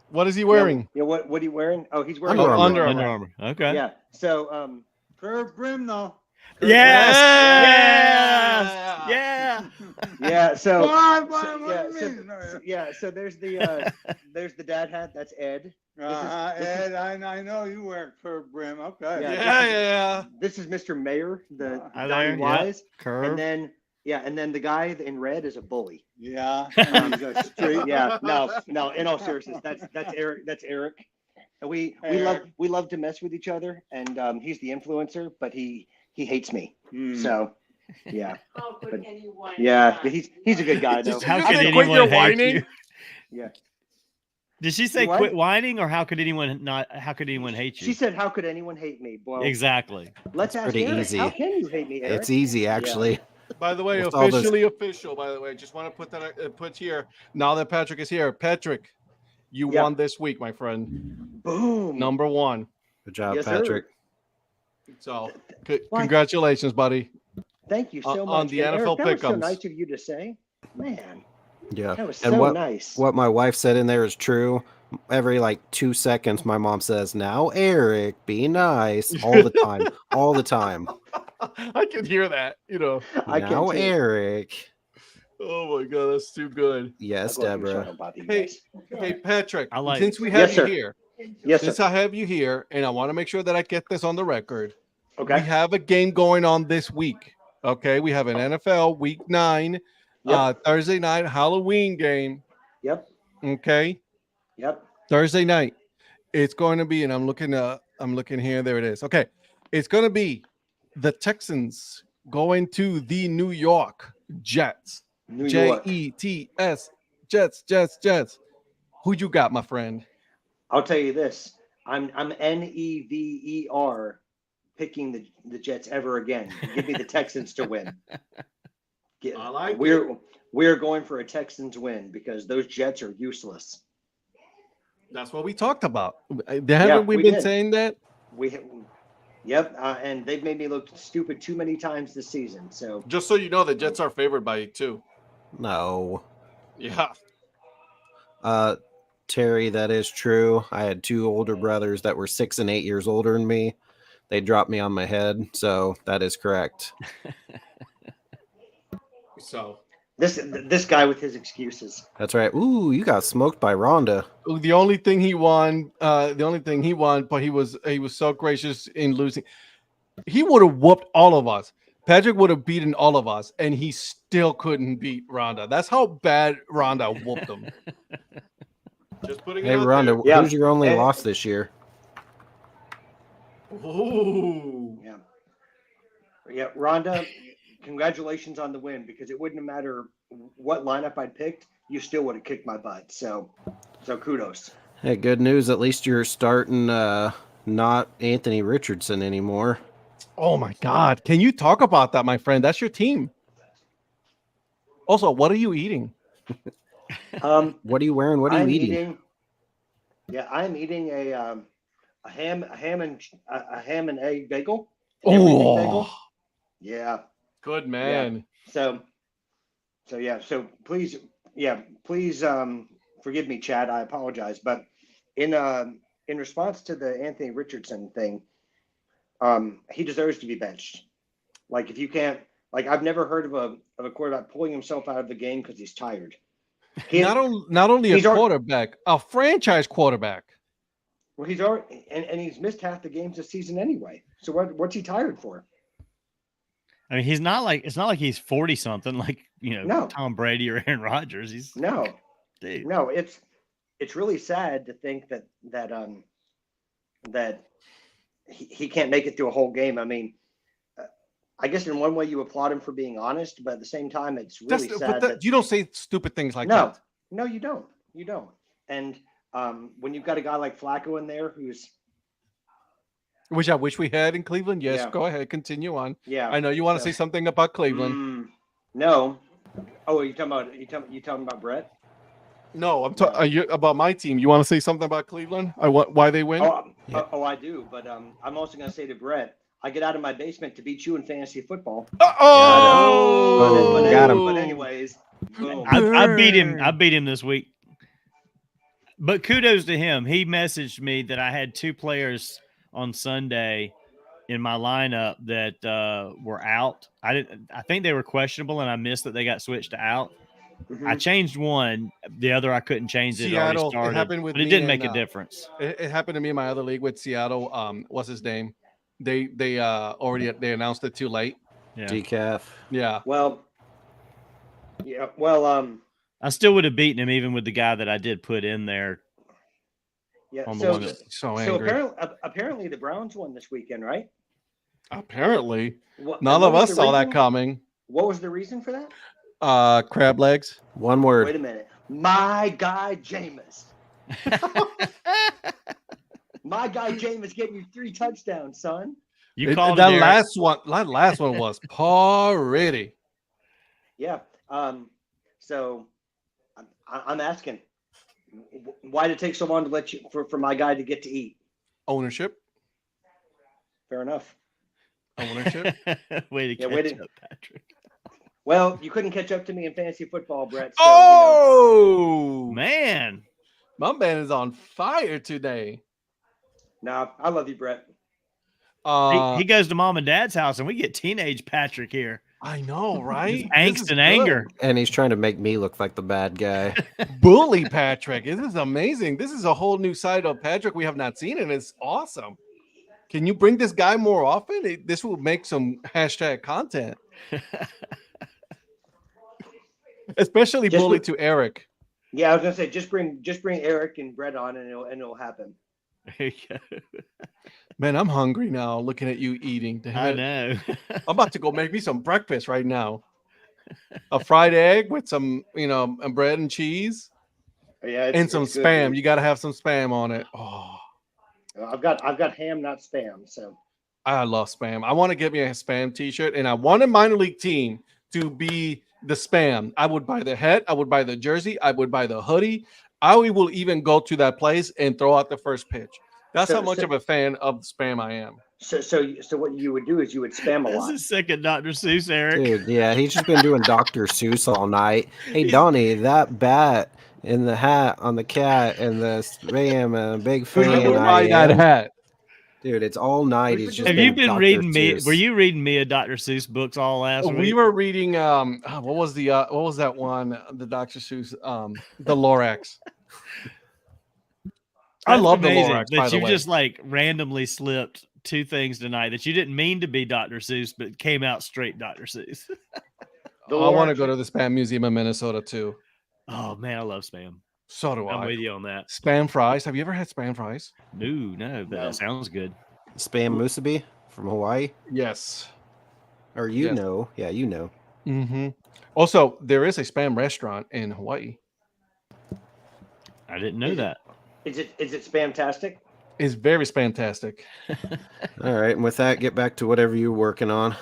[SPEAKER 1] What is he wearing?
[SPEAKER 4] Yeah, what are you wearing? Oh, he's wearing
[SPEAKER 3] Under Armour.
[SPEAKER 1] Under
[SPEAKER 2] Under
[SPEAKER 1] Armour.
[SPEAKER 2] Armour. Okay.
[SPEAKER 4] Yeah. So curved brim though.
[SPEAKER 2] Yes.
[SPEAKER 1] Yeah.
[SPEAKER 2] Yes. Yeah.
[SPEAKER 4] Yeah. So
[SPEAKER 6] What do you mean?
[SPEAKER 4] So there's the dad hat. That's Ed.
[SPEAKER 6] Ed, I know you wear curved brim. Okay.
[SPEAKER 1] Yeah.
[SPEAKER 4] This is Mr. Mayor, the
[SPEAKER 2] Hi
[SPEAKER 4] Donnie
[SPEAKER 2] there, yeah.
[SPEAKER 4] Wise,
[SPEAKER 2] Curve.
[SPEAKER 4] and then the guy in red is a bully.
[SPEAKER 6] Yeah. He's a street.
[SPEAKER 4] Yeah. No. In all seriousness, that's Eric. That's Eric. And we love to mess with each other, and he's the influencer, but he hates me.
[SPEAKER 6] Hmm.
[SPEAKER 4] So, yeah.
[SPEAKER 5] How could
[SPEAKER 4] But-
[SPEAKER 5] anyone?
[SPEAKER 4] Yeah,
[SPEAKER 5] not?
[SPEAKER 4] but he's a good guy though.
[SPEAKER 2] Just how
[SPEAKER 1] Just
[SPEAKER 2] could
[SPEAKER 1] quit
[SPEAKER 2] anyone
[SPEAKER 1] your
[SPEAKER 2] hate
[SPEAKER 1] whining.
[SPEAKER 2] you?
[SPEAKER 4] Yeah.
[SPEAKER 2] Did she say
[SPEAKER 4] What?
[SPEAKER 2] quit whining, or how could anyone not? How could anyone hate you?
[SPEAKER 4] She said, "How could anyone hate me?" Well,
[SPEAKER 2] Exactly.
[SPEAKER 4] let's ask
[SPEAKER 3] pretty
[SPEAKER 4] Eric.
[SPEAKER 3] easy.
[SPEAKER 4] How can you hate me, Eric?
[SPEAKER 3] It's easy, actually.
[SPEAKER 1] By the way,
[SPEAKER 3] With all those-
[SPEAKER 1] officially official. By the way, just want to put that put here. Now that Patrick is here, Patrick, you
[SPEAKER 4] Yeah.
[SPEAKER 1] won this week, my friend.
[SPEAKER 4] Boom.
[SPEAKER 1] Number one.
[SPEAKER 3] Good job,
[SPEAKER 4] Yes, sir.
[SPEAKER 3] Patrick.
[SPEAKER 1] So,
[SPEAKER 4] Why-
[SPEAKER 1] congratulations, buddy.
[SPEAKER 4] Thank you so much.
[SPEAKER 1] on the
[SPEAKER 4] And Eric,
[SPEAKER 1] NFL
[SPEAKER 4] that was so
[SPEAKER 1] pick'ems.
[SPEAKER 4] nice of you to say. Man,
[SPEAKER 3] Yeah.
[SPEAKER 4] that was
[SPEAKER 3] And
[SPEAKER 4] so
[SPEAKER 3] what-
[SPEAKER 4] nice.
[SPEAKER 3] What my wife said in there is true. Every 2 seconds, my mom says, "Now, Eric, be nice." All the time. All the time.
[SPEAKER 1] I can hear that.
[SPEAKER 4] I
[SPEAKER 3] Now,
[SPEAKER 4] can too.
[SPEAKER 3] Eric.
[SPEAKER 1] Oh my god, that's too good.
[SPEAKER 3] Yes,
[SPEAKER 4] I'll go ahead and
[SPEAKER 3] Deborah.
[SPEAKER 4] shut up about you
[SPEAKER 1] Hey,
[SPEAKER 4] guys.
[SPEAKER 1] hey, Patrick.
[SPEAKER 2] I like-
[SPEAKER 1] Since we
[SPEAKER 4] Yes,
[SPEAKER 1] have
[SPEAKER 4] sir.
[SPEAKER 1] you here,
[SPEAKER 4] Yes,
[SPEAKER 1] since
[SPEAKER 4] sir.
[SPEAKER 1] I have you here, and I want to make sure that I get this on the record.
[SPEAKER 4] Okay.
[SPEAKER 1] We have a game going on this week. Okay, we have an NFL Week 9,
[SPEAKER 4] Yep.
[SPEAKER 1] Thursday night Halloween game.
[SPEAKER 4] Yep.
[SPEAKER 1] Okay,
[SPEAKER 4] Yep.
[SPEAKER 1] Thursday night. It's going to be, and I'm looking here. There it is. Okay, it's going to be the Texans going to the New York Jets.
[SPEAKER 4] New York.
[SPEAKER 1] Jets. Jets. Who you got, my friend?
[SPEAKER 4] I'll tell you this. I'm Never picking the Jets ever again. Give me the Texans to win.
[SPEAKER 1] I like
[SPEAKER 4] we're going for a Texans win because those Jets are useless.
[SPEAKER 1] That's what we talked about. Haven't we been saying that?
[SPEAKER 4] Yep, and they've made me look stupid too many times this season. So
[SPEAKER 1] just so you know, the Jets are favored by 2.
[SPEAKER 3] No.
[SPEAKER 1] Yeah.
[SPEAKER 3] Terry, that is true. I had 2 older brothers that were 6 and 8 years older than me. They dropped me on my head, so that is correct.
[SPEAKER 1] So
[SPEAKER 4] this guy with his excuses.
[SPEAKER 3] That's right. Ooh, you got smoked by Rhonda.
[SPEAKER 1] the only thing he won, but he was so gracious in losing. He would have whooped all of us. Patrick would have beaten all of us, and he still couldn't beat Rhonda. That's how bad Rhonda whooped him. Just putting
[SPEAKER 3] Hey,
[SPEAKER 1] it out
[SPEAKER 3] Rhonda,
[SPEAKER 4] there.
[SPEAKER 3] who's your only loss this year?
[SPEAKER 1] Ooh.
[SPEAKER 4] Yeah, Rhonda, congratulations on the win because it wouldn't have mattered what lineup I'd picked. You still would have kicked my butt. So kudos.
[SPEAKER 3] Hey, good news. At least you're starting not Anthony Richardson anymore.
[SPEAKER 1] Oh my God! Can you talk about that, my friend? That's your team. Also, what are you eating?
[SPEAKER 3] What are you wearing? What are you eating?
[SPEAKER 4] I'm eating a ham and egg bagel.
[SPEAKER 1] Oh,
[SPEAKER 4] bagel. Yeah.
[SPEAKER 1] Good man.
[SPEAKER 4] Yeah. So please forgive me, Chad. I apologize, but in response to the Anthony Richardson thing, he deserves to be benched. Like if you can't, like I've never heard of a quarterback pulling himself out of the game because he's tired.
[SPEAKER 1] Not only a quarterback, a franchise quarterback.
[SPEAKER 4] Well, he's already and he's missed half the games this season anyway. So what's he tired for?
[SPEAKER 2] I mean, it's not like he's 40 something, like Tom Brady or Aaron Rodgers. He's
[SPEAKER 4] no. It's really sad to think that he can't make it through a whole game. I mean, I guess in one way you applaud him for being honest, but at the same time, it's really sad that
[SPEAKER 1] you don't say stupid things like that.
[SPEAKER 4] No, you don't. You don't. And when you've got a guy like Flacco in there who's
[SPEAKER 1] which I wish we had in Cleveland. Yes, Go ahead, continue on.
[SPEAKER 4] Yeah,
[SPEAKER 1] I know you want to say something about Cleveland.
[SPEAKER 4] No. Oh, are you talking about Brett?
[SPEAKER 1] No, I'm talking about my team. You want to say something about Cleveland? Why they win?
[SPEAKER 4] I do. But I'm also going to say to Brett, I get out of my basement to beat you in fantasy football.
[SPEAKER 1] Oh,
[SPEAKER 3] got him.
[SPEAKER 4] But anyways, boom.
[SPEAKER 2] I beat him. I beat him this week. But kudos to him. He messaged me that I had 2 players on Sunday in my lineup that were out. I think they were questionable, and I missed that they got switched to out. Mm-hmm. I changed one. The other I couldn't change. It already started.
[SPEAKER 1] It happened with
[SPEAKER 2] but it didn't make a difference.
[SPEAKER 1] It happened to me in my other league with Seattle. What's his name? They announced it too late.
[SPEAKER 2] Yeah.
[SPEAKER 3] Decaf.
[SPEAKER 1] Yeah.
[SPEAKER 4] Well.
[SPEAKER 2] I still would have beaten him even with the guy that I did put in there.
[SPEAKER 4] Yeah.
[SPEAKER 1] So angry.
[SPEAKER 4] Apparently the Browns won this weekend, right?
[SPEAKER 1] Apparently. None of us saw that coming.
[SPEAKER 4] What was the reason for that?
[SPEAKER 1] Crab legs.
[SPEAKER 3] One word.
[SPEAKER 4] Wait a minute. My guy Jameis. My guy Jameis getting you 3 touchdowns, son.
[SPEAKER 2] You called
[SPEAKER 1] that last one. That last one was pretty.
[SPEAKER 4] Yeah. So I'm asking, why did it take so long to let you for my guy to get to eat?
[SPEAKER 1] Ownership.
[SPEAKER 4] Fair enough.
[SPEAKER 2] Ownership. Way to catch up, Patrick.
[SPEAKER 4] Well, you couldn't catch up to me in fantasy football, Brett. So,
[SPEAKER 2] man.
[SPEAKER 1] My man is on fire today.
[SPEAKER 4] No, I love you, Brett.
[SPEAKER 2] He goes to mom and dad's house, and we get teenage Patrick here.
[SPEAKER 1] I know, right?
[SPEAKER 2] Angst and anger.
[SPEAKER 3] And he's trying to make me look like the bad guy.
[SPEAKER 1] Bully Patrick. This is amazing. This is a whole new side of Patrick we have not seen, and it's awesome. Can you bring this guy more often? This will make some hashtag content. Especially bully to Eric.
[SPEAKER 4] Yeah, I was gonna say just bring Eric and Brett on, and it'll happen.
[SPEAKER 2] There you go.
[SPEAKER 1] Man, I'm hungry now. Looking at you eating.
[SPEAKER 2] I know.
[SPEAKER 1] I'm about to go make me some breakfast right now. A fried egg with some, bread and cheese.
[SPEAKER 4] Yeah,
[SPEAKER 1] and some
[SPEAKER 4] good,
[SPEAKER 1] spam.
[SPEAKER 4] dude.
[SPEAKER 1] You got to have some spam on it. Oh,
[SPEAKER 4] I've got ham, not spam. So
[SPEAKER 1] I love spam. I want to get me a spam T-shirt, and I want a minor league team to be the spam. I would buy the hat. I would buy the jersey. I would buy the hoodie. I will even go to that place and throw out the first pitch. That's how much of a fan of spam I am.
[SPEAKER 4] So what you would do is you would spam a lot.
[SPEAKER 2] This is second Dr. Seuss, Eric.
[SPEAKER 3] Dude, yeah, he's just been doing Dr. Seuss all night. Hey, Donnie, that bat and the hat on the cat and the spam and a big fan.
[SPEAKER 1] That hat.
[SPEAKER 3] Dude, it's all night. He's just
[SPEAKER 2] Have you been
[SPEAKER 3] Dr.
[SPEAKER 2] reading me?
[SPEAKER 3] Seuss.
[SPEAKER 2] Were you reading me a Dr. Seuss books all last week?
[SPEAKER 1] We were reading what was that one? The Dr. Seuss the Lorax. I love the Lorax,
[SPEAKER 2] that
[SPEAKER 1] by the
[SPEAKER 2] you
[SPEAKER 1] way.
[SPEAKER 2] just like randomly slipped two things tonight that you didn't mean to be Dr. Seuss, but came out straight Dr. Seuss.
[SPEAKER 1] I want to go to the Spam Museum in Minnesota too.
[SPEAKER 2] Oh man, I love spam.
[SPEAKER 1] So do
[SPEAKER 2] I'm with you on that.
[SPEAKER 1] Spam fries. Have you ever had spam fries?
[SPEAKER 2] No, but that sounds good.
[SPEAKER 3] Spam musubi from Hawaii?
[SPEAKER 1] Yes.
[SPEAKER 3] Or you know. Yeah, you know.
[SPEAKER 1] Mm-hmm. Also, there is a spam restaurant in Hawaii.
[SPEAKER 2] I didn't know that.
[SPEAKER 4] Is it spamtastic?
[SPEAKER 1] It's very spamtastic.
[SPEAKER 3] All right, and with that, get back to whatever you're working on.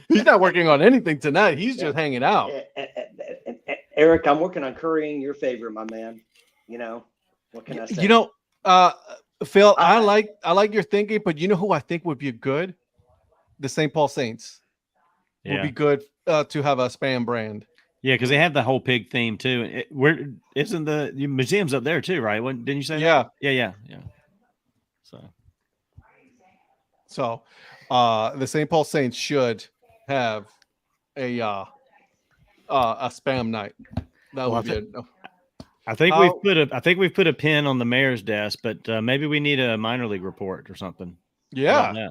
[SPEAKER 1] He's not working on anything tonight. He's just hanging out.
[SPEAKER 4] Eric, I'm working on currying your favor, my man. What can I say?
[SPEAKER 1] Phil, I like your thinking, but you know who I think would be good? The St. Paul Saints would be good to have a spam brand.
[SPEAKER 2] Yeah, because they have the whole pig theme too. Isn't the museum's up there too, right? Didn't you say?
[SPEAKER 1] Yeah.
[SPEAKER 2] Yeah.
[SPEAKER 1] So, the St. Paul Saints should have a spam night. That would be it.
[SPEAKER 2] I think we've put a pin on the mayor's desk, but maybe we need a minor league report or something.
[SPEAKER 1] Yeah.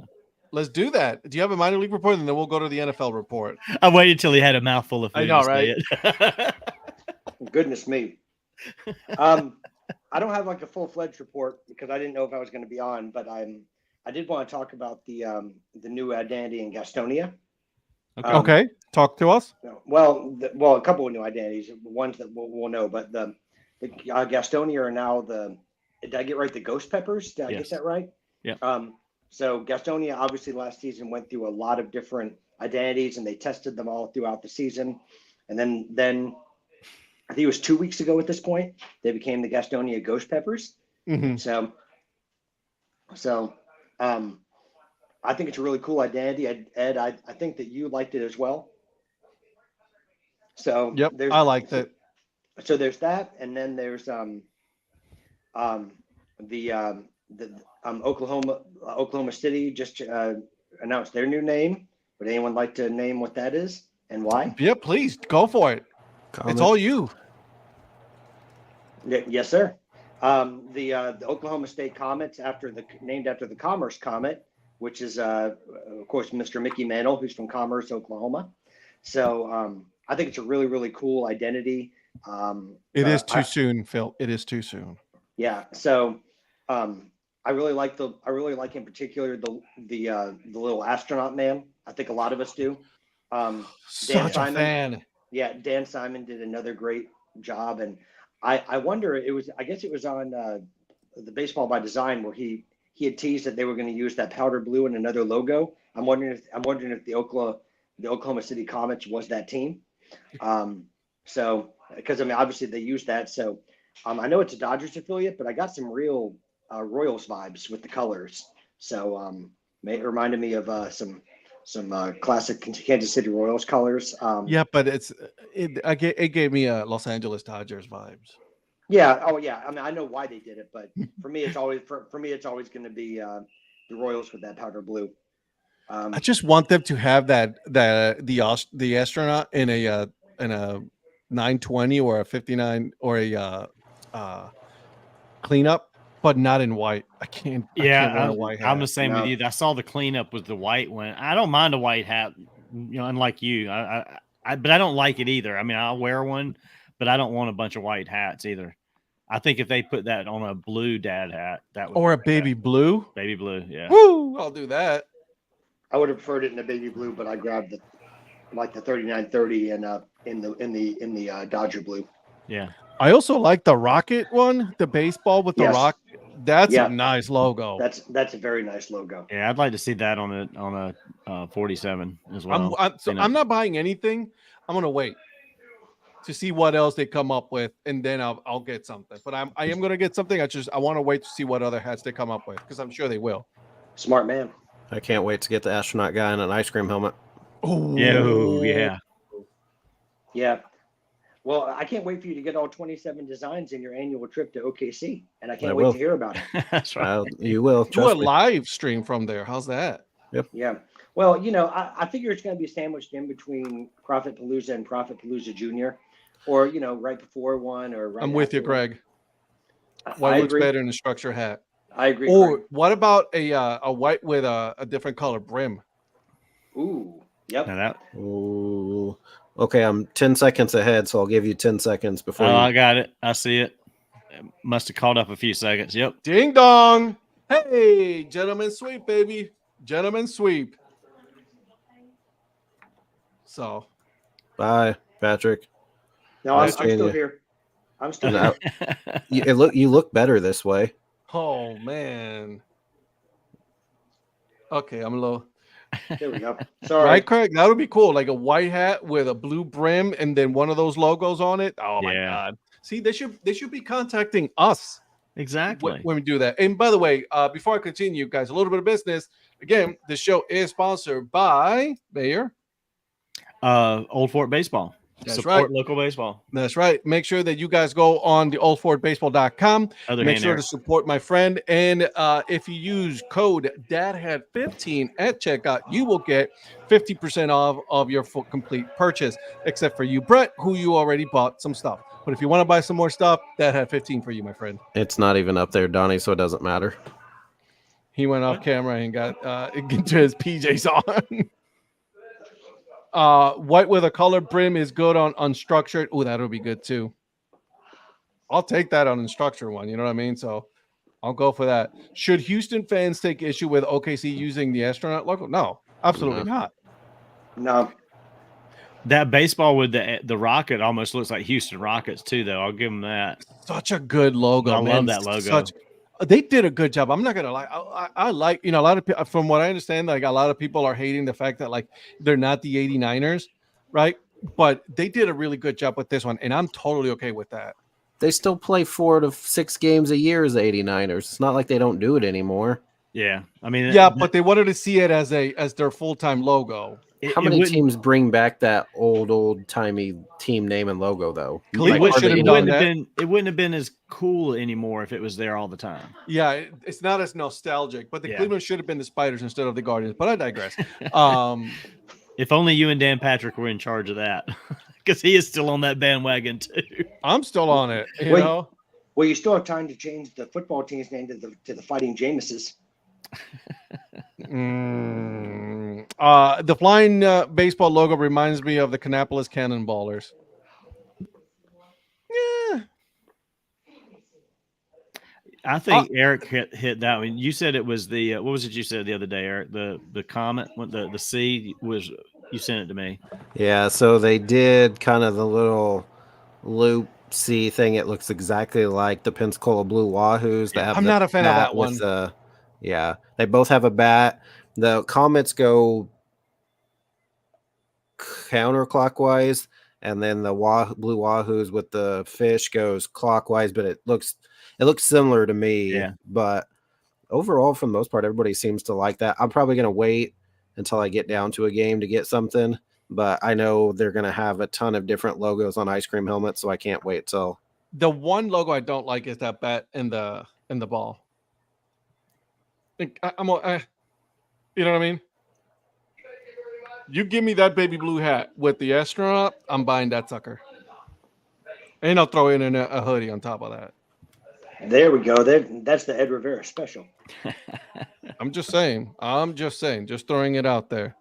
[SPEAKER 1] Let's do that. Do you have a minor league report? And then we'll go to the NFL report.
[SPEAKER 2] I waited till he had a mouthful of food.
[SPEAKER 1] I know, right?
[SPEAKER 4] Goodness me. I don't have like a full-fledged report because I didn't know if I was going to be on, but I did want to talk about the new identity in Gastonia.
[SPEAKER 1] Okay. Talk to us.
[SPEAKER 4] Well, a couple of new identities, ones that we'll know, but the Gastonia are now did I get right? The Ghost Peppers? Did I get that right?
[SPEAKER 2] Yeah.
[SPEAKER 4] So Gastonia obviously last season went through a lot of different identities and they tested them all throughout the season. And then I think it was 2 weeks ago at this point, they became the Gastonia Ghost Peppers.
[SPEAKER 1] Mm-hmm.
[SPEAKER 4] So I think it's a really cool identity. Ed, I think that you liked it as well. So
[SPEAKER 1] yep, I liked it.
[SPEAKER 4] So there's that, and then there's Oklahoma City just announced their new name. Would anyone like to name what that is and why?
[SPEAKER 1] Yeah, please go for it. It's all you.
[SPEAKER 4] Yes, sir. The Oklahoma State Comets, named after the Commerce Comet, which is of course Mr. Mickey Mantle, who's from Commerce, Oklahoma. So I think it's a really, really cool identity.
[SPEAKER 1] It is too soon, Phil. It is too soon.
[SPEAKER 4] Yeah. So I really like in particular the little astronaut man. I think a lot of us do.
[SPEAKER 1] Such a fan.
[SPEAKER 4] Yeah, Dan Simon did another great job, and I wonder I guess it was on the Baseball by Design where he had teased that they were going to use that powder blue in another logo. I'm wondering if the Oklahoma City Comets was that team. So because obviously they used that. So I know it's a Dodgers affiliate, but I got some real Royals vibes with the colors. So it reminded me of some classic Kansas City Royals colors.
[SPEAKER 1] Yeah, but it gave me a Los Angeles Dodgers vibes.
[SPEAKER 4] Yeah. Oh yeah. I know why they did it, but for me it's always going to be the Royals with that powder blue.
[SPEAKER 1] I just want them to have the astronaut in a 920 or a 59 or a cleanup, but not in white. I can't wear a white hat.
[SPEAKER 2] I'm the same with you. I saw the cleanup with the white one. I don't mind a white hat, unlike you. But I don't like it either. I mean, I'll wear one, but I don't want a bunch of white hats either. I think if they put that on a blue dad hat, that would
[SPEAKER 1] or a baby blue.
[SPEAKER 2] Baby blue, yeah.
[SPEAKER 1] Woo! I'll do that.
[SPEAKER 4] I would have preferred it in a baby blue, but I grabbed the 3930 and in the Dodger blue.
[SPEAKER 2] Yeah.
[SPEAKER 1] I also like the Rocket one, the baseball with the rock. That's a nice logo.
[SPEAKER 4] That's a very nice logo.
[SPEAKER 2] Yeah, I'd like to see that on a 47 as well.
[SPEAKER 1] I'm not buying anything. I'm gonna wait to see what else they come up with, and then I'll get something. But I am gonna get something. I want to wait to see what other hats they come up with, because I'm sure they will.
[SPEAKER 4] Smart man.
[SPEAKER 3] I can't wait to get the astronaut guy in an ice cream helmet.
[SPEAKER 1] Oh
[SPEAKER 2] yeah.
[SPEAKER 4] Yeah. Well, I can't wait for you to get all 27 designs in your annual trip to OKC, and I can't wait to hear about it.
[SPEAKER 2] That's right.
[SPEAKER 3] You will.
[SPEAKER 1] Do a live stream from there. How's that?
[SPEAKER 3] Yep.
[SPEAKER 4] Yeah. Well, I figure it's going to be sandwiched in between Profit Palooza and Profit Palooza Junior, or right before one, or right.
[SPEAKER 1] I'm with you, Greg. White looks better in a structure hat.
[SPEAKER 4] I agree.
[SPEAKER 1] Or what about a white with a different color brim?
[SPEAKER 4] Ooh. Yep.
[SPEAKER 3] Ooh. Okay, I'm 10 seconds ahead, so I'll give you 10 seconds before.
[SPEAKER 2] I got it. I see it. Must have caught up a few seconds. Yep.
[SPEAKER 1] Ding dong. Hey, gentlemen sweep, baby. Gentlemen sweep. So.
[SPEAKER 3] Bye, Patrick.
[SPEAKER 4] No, I'm still here. I'm still here.
[SPEAKER 3] You look better this way.
[SPEAKER 1] Oh, man. Okay, I'm low.
[SPEAKER 4] There we go. Sorry.
[SPEAKER 1] Right, Craig? That would be cool. Like a white hat with a blue brim and then one of those logos on it. Oh my God. See, they should be contacting us.
[SPEAKER 2] Exactly.
[SPEAKER 1] When we do that. And by the way, before I continue, guys, a little bit of business. Again, the show is sponsored by Mayor.
[SPEAKER 2] Old Fort Baseball.
[SPEAKER 1] That's
[SPEAKER 2] Support
[SPEAKER 1] right.
[SPEAKER 2] local baseball.
[SPEAKER 1] That's right. Make sure that you guys go on the oldfortbaseball.com. Make sure to support my friend. And if you use code DadHat15 at checkout, you will get 50% off of your full complete purchase, except for you, Brett, who you already bought some stuff. But if you want to buy some more stuff, Dad Hat 15 for you, my friend.
[SPEAKER 3] It's not even up there, Donnie, so it doesn't matter.
[SPEAKER 1] He went off camera and got into his PJs on. White with a colored brim is good on unstructured. Oh, that'll be good too. I'll take that on unstructured one. You know what I mean? So I'll go for that. Should Houston fans take issue with OKC using the astronaut logo? No, absolutely not.
[SPEAKER 4] No.
[SPEAKER 2] That baseball with the rocket almost looks like Houston Rockets too, though. I'll give them that.
[SPEAKER 1] Such a good logo.
[SPEAKER 2] I love that logo.
[SPEAKER 1] They did a good job. I'm not gonna lie. I like, a lot of people, from what I understand, like a lot of people are hating the fact that like they're not the 89ers, right? But they did a really good job with this one, and I'm totally okay with that.
[SPEAKER 3] They still play 4 to 6 games a year as the 89ers. It's not like they don't do it anymore.
[SPEAKER 2] Yeah, I mean,
[SPEAKER 1] but they wanted to see it as their full-time logo.
[SPEAKER 3] How many teams bring back that old-timey team name and logo, though?
[SPEAKER 2] It wouldn't have been as cool anymore if it was there all the time.
[SPEAKER 1] Yeah, it's not as nostalgic, but the Cleveland should have been the Spiders instead of the Guardians. But I digress.
[SPEAKER 2] If only you and Dan Patrick were in charge of that, because he is still on that bandwagon too.
[SPEAKER 1] I'm still on it. You know.
[SPEAKER 4] Well, you still have time to change the football team's name to the Fighting Jameses.
[SPEAKER 1] The flying baseball logo reminds me of the Kannapolis Cannonballers. Yeah,
[SPEAKER 2] I think Eric hit that one. You said it was the what was it you said the other day, Eric? The comment, the C was, you sent it to me.
[SPEAKER 3] Yeah, so they did kind of the little loop C thing. It looks exactly like the Pensacola Blue Wahoos.
[SPEAKER 1] I'm not a fan of that one.
[SPEAKER 3] Yeah, they both have a bat. The comments go counterclockwise, and then the Blue Wahoos with the fish goes clockwise, but it looks similar to me.
[SPEAKER 2] Yeah.
[SPEAKER 3] But overall, for the most part, everybody seems to like that. I'm probably going to wait until I get down to a game to get something, but I know they're going to have a ton of different logos on ice cream helmets, so I can't wait till.
[SPEAKER 1] The one logo I don't like is that bat in the ball. You know what I mean? You give me that baby blue hat with the astronaut, I'm buying that sucker. And I'll throw in a hoodie on top of that.
[SPEAKER 4] There we go. That's the Ed Rivera special.
[SPEAKER 1] I'm just saying. Just throwing it out there.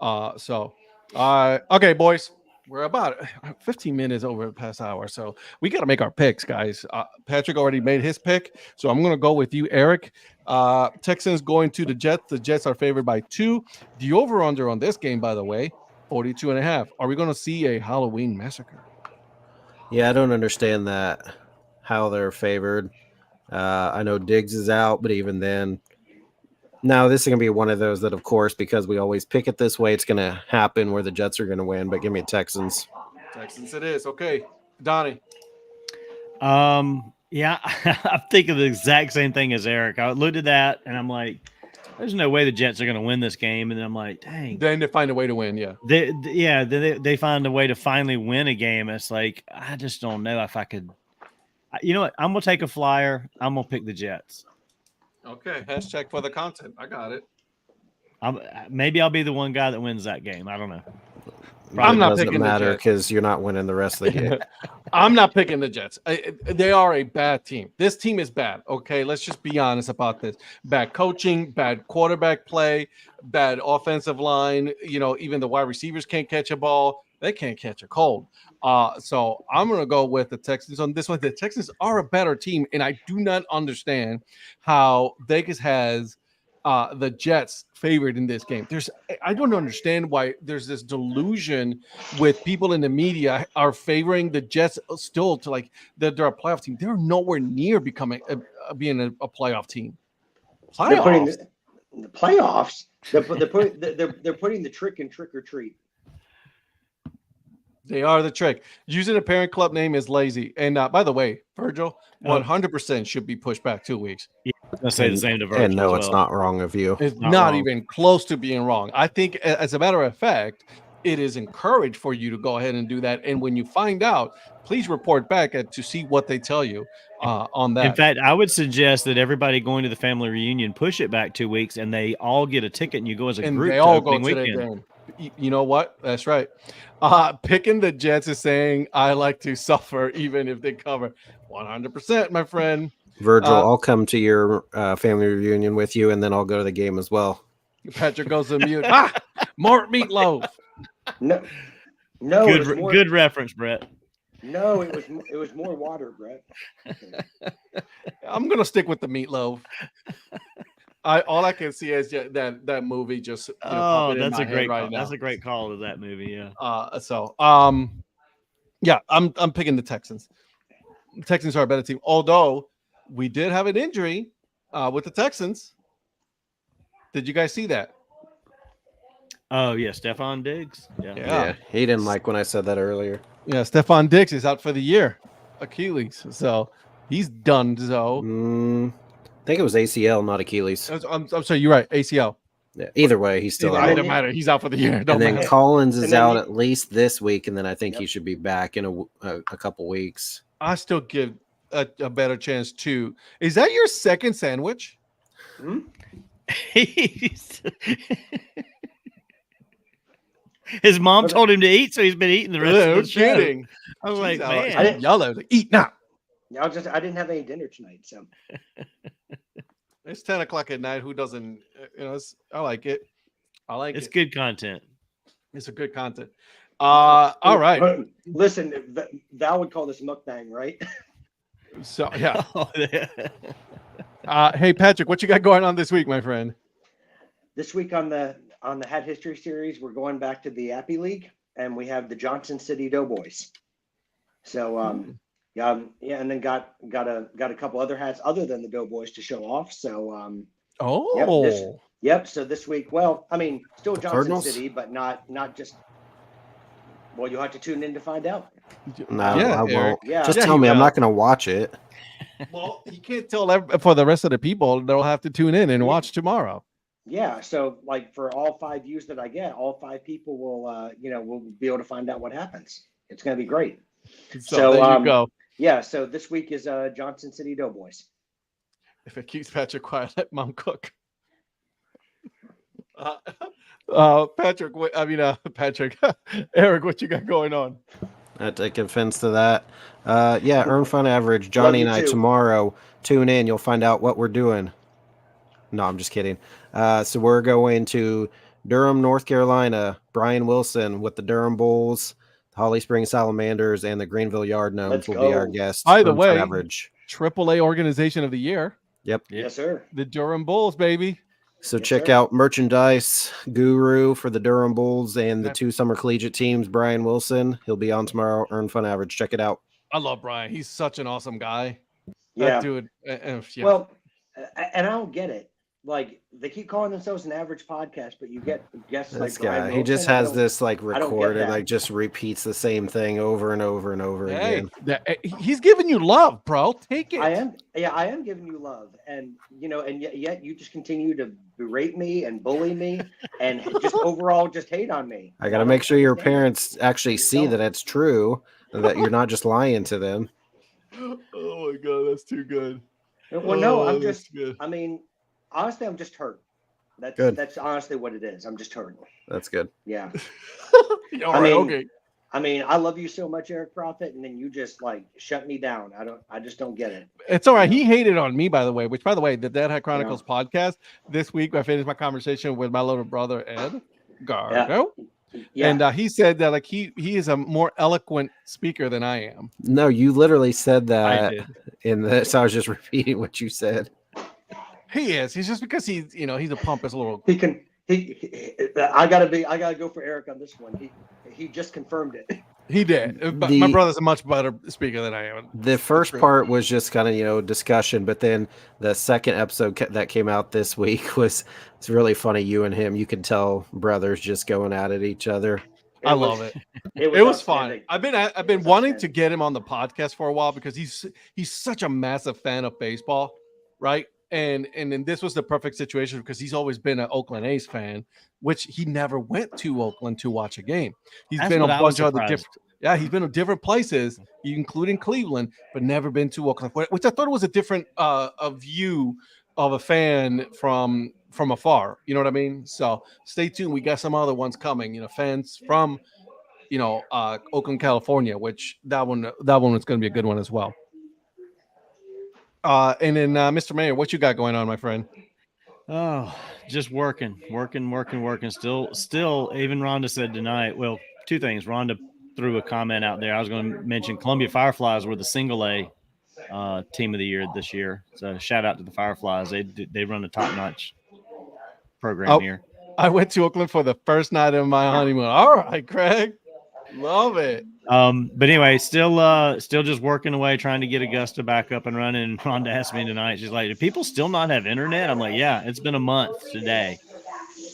[SPEAKER 1] Okay, boys. We're about 15 minutes over the past hour, so we got to make our picks, guys. Patrick already made his pick, so I'm going to go with you, Eric. Texans going to the Jets. The Jets are favored by 2. The over-under on this game, by the way, 42.5. Are we going to see a Halloween massacre?
[SPEAKER 3] Yeah, I don't understand that, how they're favored. I know Diggs is out, but even then, no, this is going to be one of those that, of course, because we always pick it this way, it's going to happen where the Jets are going to win, but give me Texans.
[SPEAKER 1] Texans it is. Okay. Donnie.
[SPEAKER 2] Yeah, I'm thinking the exact same thing as Eric. I looked at that, and I'm like, there's no way the Jets are going to win this game. And then I'm like, dang.
[SPEAKER 1] Then they find a way to win, yeah.
[SPEAKER 2] They find a way to finally win a game. It's like, I just don't know if I could. You know what? I'm going to take a flyer. I'm going to pick the Jets.
[SPEAKER 1] Okay, hashtag for the content. I got it.
[SPEAKER 2] Maybe I'll be the one guy that wins that game. I don't know.
[SPEAKER 1] I'm not
[SPEAKER 3] doesn't
[SPEAKER 1] picking
[SPEAKER 3] matter
[SPEAKER 1] the Jets
[SPEAKER 3] because you're not winning the rest of the game.
[SPEAKER 1] I'm not picking the Jets. They are a bad team. This team is bad. Okay, let's just be honest about this. Bad coaching, bad quarterback play, bad offensive line. You know, even the wide receivers can't catch a ball. They can't catch a cold. So I'm going to go with the Texans on this one. The Texans are a better team, and I do not understand how Vegas has the Jets favored in this game. I don't understand why there's this delusion with people in the media are favoring the Jets still to like they're a playoff team. They're nowhere near becoming being a playoff team.
[SPEAKER 4] They're putting the playoffs. They're putting the trick in trick or treat.
[SPEAKER 1] They are the trick. Using a parent club name is lazy. And by the way, Virgil, 100% should be pushed back 2 weeks.
[SPEAKER 2] Yeah, I was going to say the same to Virgil.
[SPEAKER 3] And no, it's not wrong of you.
[SPEAKER 1] It's not even close to being wrong. I think, as a matter of fact, it is encouraged for you to go ahead and do that. And when you find out, please report back to see what they tell you on that.
[SPEAKER 2] In fact, I would suggest that everybody going to the family reunion push it back 2 weeks, and they all get a ticket, and you go as a group.
[SPEAKER 1] They all go to the game. You know what? That's right. Picking the Jets is saying I like to suffer even if they cover. 100%, my friend.
[SPEAKER 3] Virgil, I'll come to your family reunion with you, and then I'll go to the game as well.
[SPEAKER 1] Patrick goes to mute. More meatloaf.
[SPEAKER 4] No.
[SPEAKER 2] Good reference, Brett.
[SPEAKER 4] No, it was more water, Brett.
[SPEAKER 1] I'm gonna stick with the meatloaf. All I can see is that movie just.
[SPEAKER 2] That's a great call. That's a great call to that movie. Yeah.
[SPEAKER 1] I'm picking the Texans. The Texans are a better team. Although we did have an injury with the Texans. Did you guys see that?
[SPEAKER 2] Oh yeah, Stephon Diggs.
[SPEAKER 3] Yeah. He didn't like when I said that earlier.
[SPEAKER 1] Yeah, Stephon Diggs is out for the year, Achilles. So he's done. So
[SPEAKER 3] I think it was ACL, not Achilles.
[SPEAKER 1] I'm sorry, you're right. ACL.
[SPEAKER 3] Yeah, either way, he's still out.
[SPEAKER 1] It doesn't matter. He's out for the year.
[SPEAKER 3] And then Collins is out at least this week, and then I think he should be back in a couple weeks.
[SPEAKER 1] I still give a better chance to. Is that your second sandwich?
[SPEAKER 2] His mom told him to eat, so he's been eating the rest of the show.
[SPEAKER 1] Kidding.
[SPEAKER 2] I was like, man,
[SPEAKER 1] I didn't yell at him, eat now.
[SPEAKER 4] I didn't have any dinner tonight, so
[SPEAKER 1] it's 10 o'clock at night. Who doesn't? I like it.
[SPEAKER 2] It's good content.
[SPEAKER 1] It's a good content. All right.
[SPEAKER 4] Listen, Val would call this mukbang, right?
[SPEAKER 1] So yeah. Hey Patrick, what you got going on this week, my friend?
[SPEAKER 4] This week on the Hat History series, we're going back to the Appy League, and we have the Johnson City Doughboys. So and then got a couple other hats other than the Doughboys to show off. So So this week, well, I mean, still Johnson
[SPEAKER 3] Cardinals?
[SPEAKER 4] City, but not just. Well, you'll have to tune in to find out.
[SPEAKER 3] No, I won't.
[SPEAKER 4] Yeah.
[SPEAKER 3] Just tell me I'm not going to watch it.
[SPEAKER 1] Well, you can't tell for the rest of the people. They'll have to tune in and watch tomorrow.
[SPEAKER 4] Yeah, so like for all 5 views that I get, all 5 people will will be able to find out what happens. It's going to be great.
[SPEAKER 1] So there you go.
[SPEAKER 4] Yeah, so this week is Johnson City Doughboys.
[SPEAKER 1] If it keeps Patrick quiet, let Mom cook. Patrick, Patrick, Eric, what you got going on?
[SPEAKER 3] I take offense to that. Earn fun average. Johnny and I
[SPEAKER 4] too.
[SPEAKER 3] tomorrow. Tune in. You'll find out what we're doing. No, I'm just kidding. So we're going to Durham, North Carolina. Brian Wilson with the Durham Bulls, Holly Springs Salamanders, and the Greenville Yard Gnomes will be our guests.
[SPEAKER 1] By the way,
[SPEAKER 3] average.
[SPEAKER 1] AAA Organization of the Year.
[SPEAKER 3] Yep.
[SPEAKER 4] Yes, sir.
[SPEAKER 1] The Durham Bulls, baby.
[SPEAKER 3] So check out merchandise guru for the Durham Bulls and the 2 summer collegiate teams. Brian Wilson, he'll be on tomorrow. Earn fun average. Check it out.
[SPEAKER 1] I love Brian. He's such an awesome guy.
[SPEAKER 4] Yeah,
[SPEAKER 1] that dude. Yeah.
[SPEAKER 4] Well, and I don't get it. Like they keep calling themselves an average podcast, but you get guests like
[SPEAKER 3] This guy,
[SPEAKER 4] Brian
[SPEAKER 3] he just
[SPEAKER 4] Wilson.
[SPEAKER 3] has this like recorded,
[SPEAKER 4] that.
[SPEAKER 3] like just repeats the same thing over and over and over again.
[SPEAKER 1] He's giving you love, bro. Take it.
[SPEAKER 4] I am giving you love, and and yet you just continue to berate me and bully me, and just overall just hate on me.
[SPEAKER 3] I got to make sure your parents actually see that it's true, and that you're not just lying to them.
[SPEAKER 1] Oh my god, that's too good.
[SPEAKER 4] Well, no, I'm just. I mean, honestly, I'm just hurt. That's honestly what it is. I'm just hurt.
[SPEAKER 3] That's good.
[SPEAKER 4] Yeah.
[SPEAKER 1] Okay.
[SPEAKER 4] I mean, I love you so much, Eric Prophet, and then you just like shut me down. I just don't get it.
[SPEAKER 1] It's all right. He hated on me, by the way, the Dad Hat Chronicles podcast this week. I finished my conversation with my little brother, Ed Gargo. Yeah. And he said that like he is a more eloquent speaker than I am.
[SPEAKER 3] No, you literally said that in this. I was just repeating what you said.
[SPEAKER 1] He is. He's just because he's a pompous little.
[SPEAKER 4] I gotta go for Eric on this one. He just confirmed it.
[SPEAKER 1] He did. But my brother's a much better speaker than I am.
[SPEAKER 3] The first part was just kind of discussion, but then the second episode that came out this week it's really funny. You and him, you could tell brothers just going at each other.
[SPEAKER 1] I love it. It was fun. I've been wanting to get him on the podcast for a while because he's such a massive fan of baseball, right? And then this was the perfect situation because he's always been an Oakland A's fan, which he never went to Oakland to watch a game. He's been a bunch of other different. Yeah, he's been to different places, including Cleveland, but never been to Oakland, which I thought was a different a view of a fan from afar. You know what I mean? So stay tuned. We got some other ones coming. Fans from Oakland, California, which that one is going to be a good one as well. And then Mr. Mayor, what you got going on, my friend?
[SPEAKER 2] Oh, just working. Still, even Rhonda said tonight. Well, 2 things. Rhonda threw a comment out there. I was going to mention Columbia Fireflies were the single A team of the year this year. So shout out to the Fireflies. They run a top-notch program here.
[SPEAKER 1] I went to Oakland for the first night of my honeymoon. All right, Craig. Love it.
[SPEAKER 2] But anyway, still just working away, trying to get Augusta back up and running. And Rhonda asked me tonight, she's like, do people still not have internet? I'm like, yeah, it's been a month today.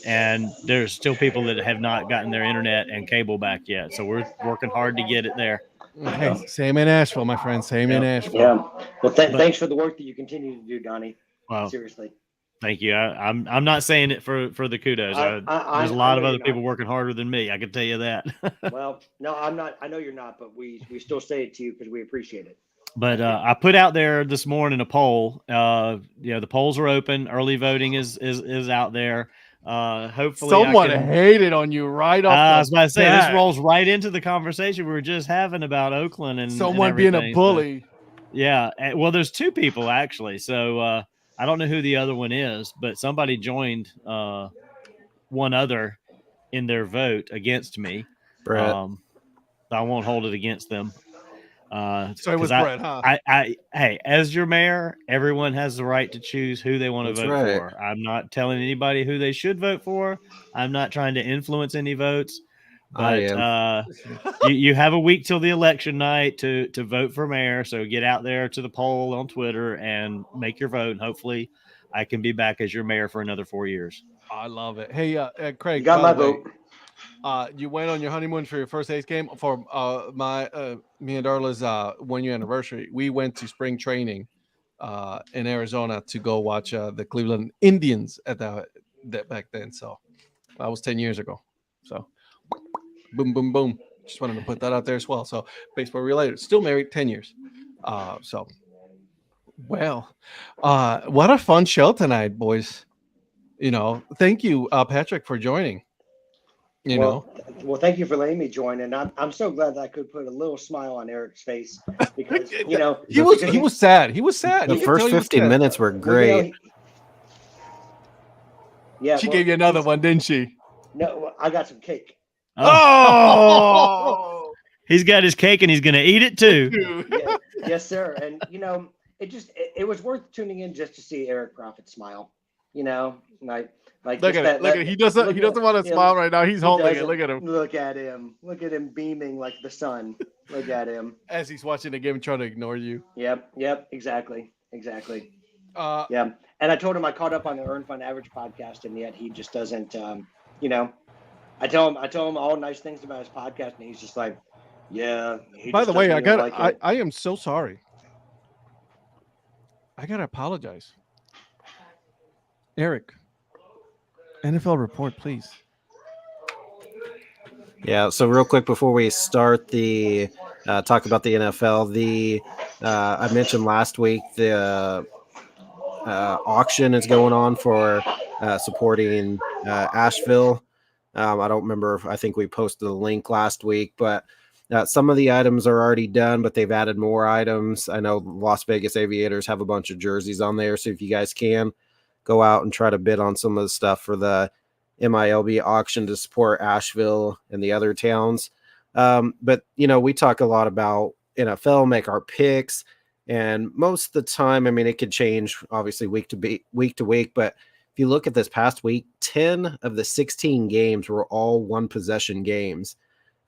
[SPEAKER 2] And there's still people that have not gotten their internet and cable back yet. So we're working hard to get it there.
[SPEAKER 1] Hey, same in Asheville, my friend. Same in Asheville.
[SPEAKER 4] Yeah. Well, thanks for the work that you continue to do, Donnie.
[SPEAKER 2] Wow.
[SPEAKER 4] Seriously.
[SPEAKER 2] Thank you. I'm not saying it for the kudos. There's a lot of other people working harder than me. I can tell you that.
[SPEAKER 4] Well, no, I'm not. I know you're not, but we still say it to you because we appreciate it.
[SPEAKER 2] But I put out there this morning a poll. The polls are open. Early voting is out there. Hopefully,
[SPEAKER 1] someone hated on you right off.
[SPEAKER 2] I was about to say this rolls right into the conversation we were just having about Oakland and
[SPEAKER 1] someone being a bully.
[SPEAKER 2] So, yeah. Well, there's 2 people actually. So. I don't know who the other one is, but somebody joined one other in their vote against me.
[SPEAKER 3] Brett.
[SPEAKER 2] I won't hold it against them.
[SPEAKER 1] So it was Brett, huh?
[SPEAKER 2] Hey, as your mayor, everyone has the right to choose who they want to vote for. I'm not telling anybody who they should vote for. I'm not trying to influence any votes. But you have a week till the election night to vote for mayor. So get out there to the poll on Twitter and make your vote. And hopefully I can be back as your mayor for another 4 years.
[SPEAKER 1] I love it. Hey, Craig,
[SPEAKER 4] you got my vote.
[SPEAKER 1] You went on your honeymoon for your first A's game for me and Darla's 1-year anniversary. We went to spring training in Arizona to go watch the Cleveland Indians at that back then. So that was 10 years ago. So boom, boom, boom. Just wanted to put that out there as well. So baseball related. Still married 10 years. What a fun show tonight, boys. thank you, Patrick, for joining.
[SPEAKER 4] Well, thank you for letting me join, and I'm so glad that I could put a little smile on Eric's face because
[SPEAKER 1] he was sad. He was sad.
[SPEAKER 3] The first 15 minutes were great.
[SPEAKER 1] She gave you another one, didn't she?
[SPEAKER 4] No, I got some cake.
[SPEAKER 2] Oh, he's got his cake and he's gonna eat it too.
[SPEAKER 4] Yes, sir. And it was worth tuning in just to see Eric Prophet smile.
[SPEAKER 1] Look at it. He doesn't want to smile right now. He's holding it. Look at him.
[SPEAKER 4] Look at him beaming like the sun. Look at him
[SPEAKER 1] as he's watching the game, trying to ignore you.
[SPEAKER 4] Yep. Exactly. Yeah. And I told him I caught up on the Earn Fun Average podcast, and yet he just doesn't. I tell him all nice things about his podcast, and he's just like, yeah.
[SPEAKER 1] By the way, I am so sorry. I gotta apologize, Eric. NFL report, please.
[SPEAKER 3] Yeah. So real quick before we start the talk about the NFL, I mentioned last week the auction is going on for supporting Asheville. I don't remember. I think we posted a link last week, but some of the items are already done, but they've added more items. I know Las Vegas Aviators have a bunch of jerseys on there. So if you guys can go out and try to bid on some of the stuff for the MILB auction to support Asheville and the other towns. But, we talk a lot about NFL, make our picks. And most of the time, I mean, it could change obviously week to week. But if you look at this past week, 10 of the 16 games were all one possession games.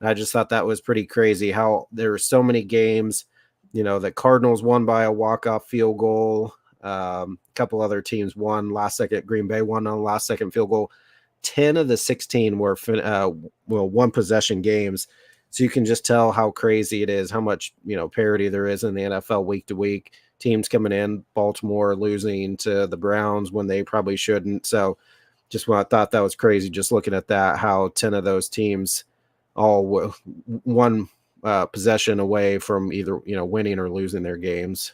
[SPEAKER 3] And I just thought that was pretty crazy how there were so many games. The Cardinals won by a walk-off field goal. A couple other teams won last second. Green Bay won on the last second field goal. 10 of the 16 were one possession games. So you can just tell how crazy it is, how much parity there is in the NFL week to week. Teams coming in, Baltimore losing to the Browns when they probably shouldn't. So just when I thought that was crazy, just looking at that, how 10 of those teams all one possession away from either winning or losing their games.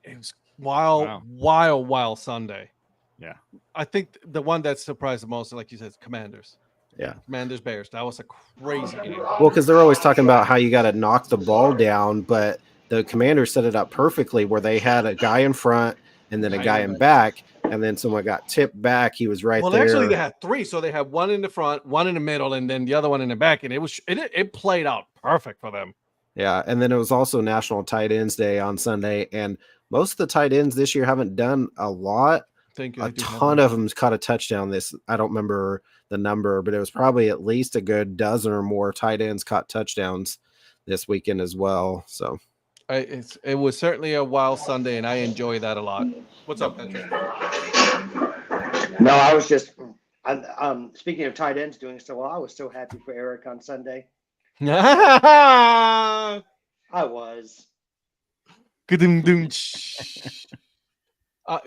[SPEAKER 1] It was wild Sunday.
[SPEAKER 2] Yeah,
[SPEAKER 1] I think the one that surprised the most, like you said, is Commanders.
[SPEAKER 3] Yeah,
[SPEAKER 1] Commanders Bears. That was a crazy game.
[SPEAKER 3] Well, because they're always talking about how you got to knock the ball down, but the Commanders set it up perfectly where they had a guy in front and then a guy in back, and then someone got tipped back. He was right there. Well,
[SPEAKER 1] actually, they had three, so they had one in the front, one in the middle, and then the other one in the back, and it played out perfect for them.
[SPEAKER 3] Yeah, and then it was also National Tight Ends Day on Sunday, and most of the tight ends this year haven't done a lot. A ton of them caught a touchdown. I don't remember the number, but it was probably at least a good dozen or more tight ends caught touchdowns this weekend as well. So
[SPEAKER 1] it was certainly a wild Sunday, and I enjoy that a lot. What's up, Patrick?
[SPEAKER 4] No, I was just speaking of tight ends doing so well. I was so happy for Eric on Sunday. I was.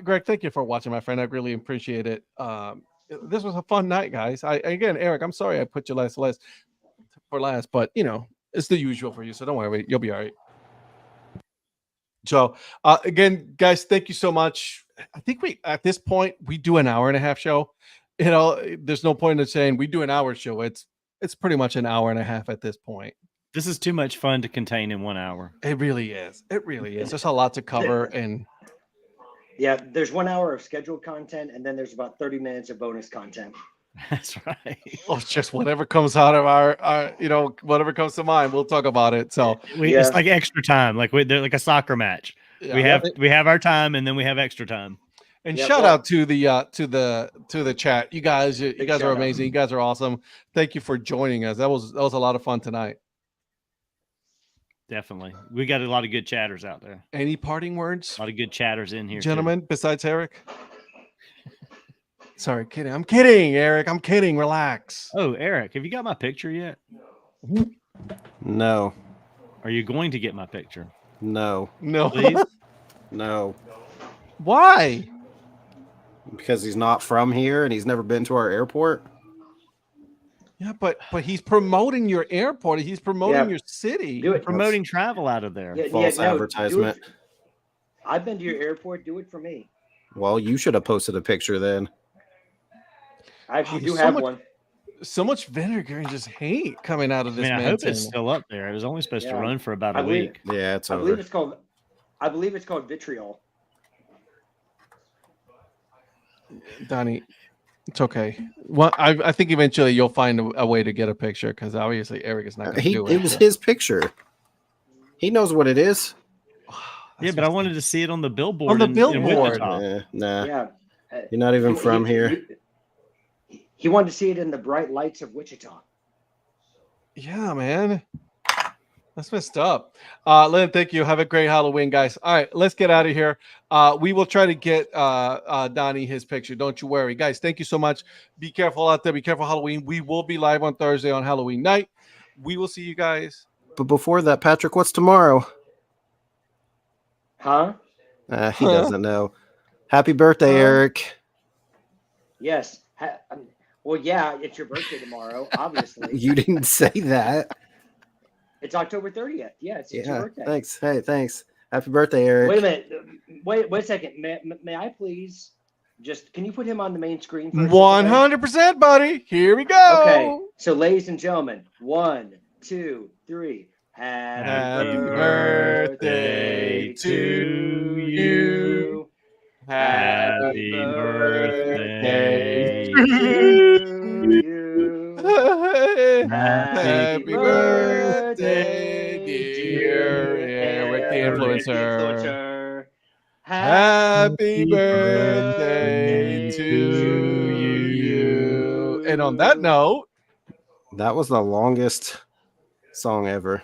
[SPEAKER 1] Greg, thank you for watching, my friend. I really appreciate it. This was a fun night, guys. Again, Eric, I'm sorry I put you last, but it's the usual for you, so don't worry, you'll be all right. So again, guys, thank you so much. I think at this point we do an hour and a half show. There's no point in saying we do an hour show. It's pretty much an hour and a half at this point.
[SPEAKER 2] This is too much fun to contain in 1 hour.
[SPEAKER 1] It really is. There's a lot to cover, and
[SPEAKER 4] yeah, there's 1 hour of scheduled content, and then there's about 30 minutes of bonus content.
[SPEAKER 2] That's right.
[SPEAKER 1] Well, it's just whatever comes out of our whatever comes to mind, we'll talk about it. So
[SPEAKER 2] it's like extra time, like they're like a soccer match. Yeah. We have our time, and then we have extra time.
[SPEAKER 1] And shout out to the chat. You guys are amazing. You guys are awesome. Thank you for joining us. That was a lot of fun tonight.
[SPEAKER 2] Definitely. We got a lot of good chatters out there.
[SPEAKER 1] Any parting words?
[SPEAKER 2] A lot of good chatters in here,
[SPEAKER 1] gentlemen, besides Eric. Sorry, kidding. I'm kidding, Eric. I'm kidding. Relax.
[SPEAKER 2] Oh, Eric, have you got my picture yet?
[SPEAKER 3] No.
[SPEAKER 2] Are you going to get my picture?
[SPEAKER 3] No.
[SPEAKER 2] Please?
[SPEAKER 3] No.
[SPEAKER 1] Why?
[SPEAKER 3] Because he's not from here and he's never been to our airport.
[SPEAKER 1] Yeah, but he's promoting your airport. He's promoting your city.
[SPEAKER 2] Promoting travel out of there.
[SPEAKER 3] False advertisement.
[SPEAKER 4] I've been to your airport. Do it for me.
[SPEAKER 3] Well, you should have posted a picture then.
[SPEAKER 4] I actually do
[SPEAKER 1] there's
[SPEAKER 4] have one.
[SPEAKER 1] So much vinegar and just hate coming out of this.
[SPEAKER 2] I hope it's still up there. It was only supposed to run for about a week.
[SPEAKER 3] Yeah, it's over.
[SPEAKER 4] I believe it's called vitriol.
[SPEAKER 1] Donnie, it's okay. Well, I think eventually you'll find a way to get a picture because obviously Eric is not going to do it.
[SPEAKER 3] It was his picture. He knows what it is.
[SPEAKER 2] Yeah, but I wanted to see it on the billboard.
[SPEAKER 1] On the billboard.
[SPEAKER 3] Nah.
[SPEAKER 4] Yeah.
[SPEAKER 3] You're not even from here.
[SPEAKER 4] He wanted to see it in the bright lights of Wichita.
[SPEAKER 1] Yeah, man. That's messed up. Lynn, thank you. Have a great Halloween, guys. All right, let's get out of here. We will try to get Donnie his picture. Don't you worry. Guys, thank you so much. Be careful out there. Be careful Halloween. We will be live on Thursday on Halloween night. We will see you guys.
[SPEAKER 3] But before that, Patrick, what's tomorrow?
[SPEAKER 4] Huh?
[SPEAKER 3] He doesn't know. Happy birthday, Eric.
[SPEAKER 4] Yes. Well, yeah, it's your birthday tomorrow, obviously.
[SPEAKER 3] You didn't say that.
[SPEAKER 4] It's October 30th. Yeah, it's your birthday.
[SPEAKER 3] Thanks. Hey, thanks. Happy birthday, Eric.
[SPEAKER 4] Wait a minute. Wait a second. May I please can you put him on the main screen first?
[SPEAKER 1] 100%, buddy. Here we go.
[SPEAKER 4] Okay. So, ladies and gentlemen, 1, 2, 3. Happy birthday to you.
[SPEAKER 2] Happy birthday
[SPEAKER 4] to you.
[SPEAKER 1] Happy birthday, dear Eric the influencer. Happy birthday to you. And on that note,
[SPEAKER 3] that was the longest song ever.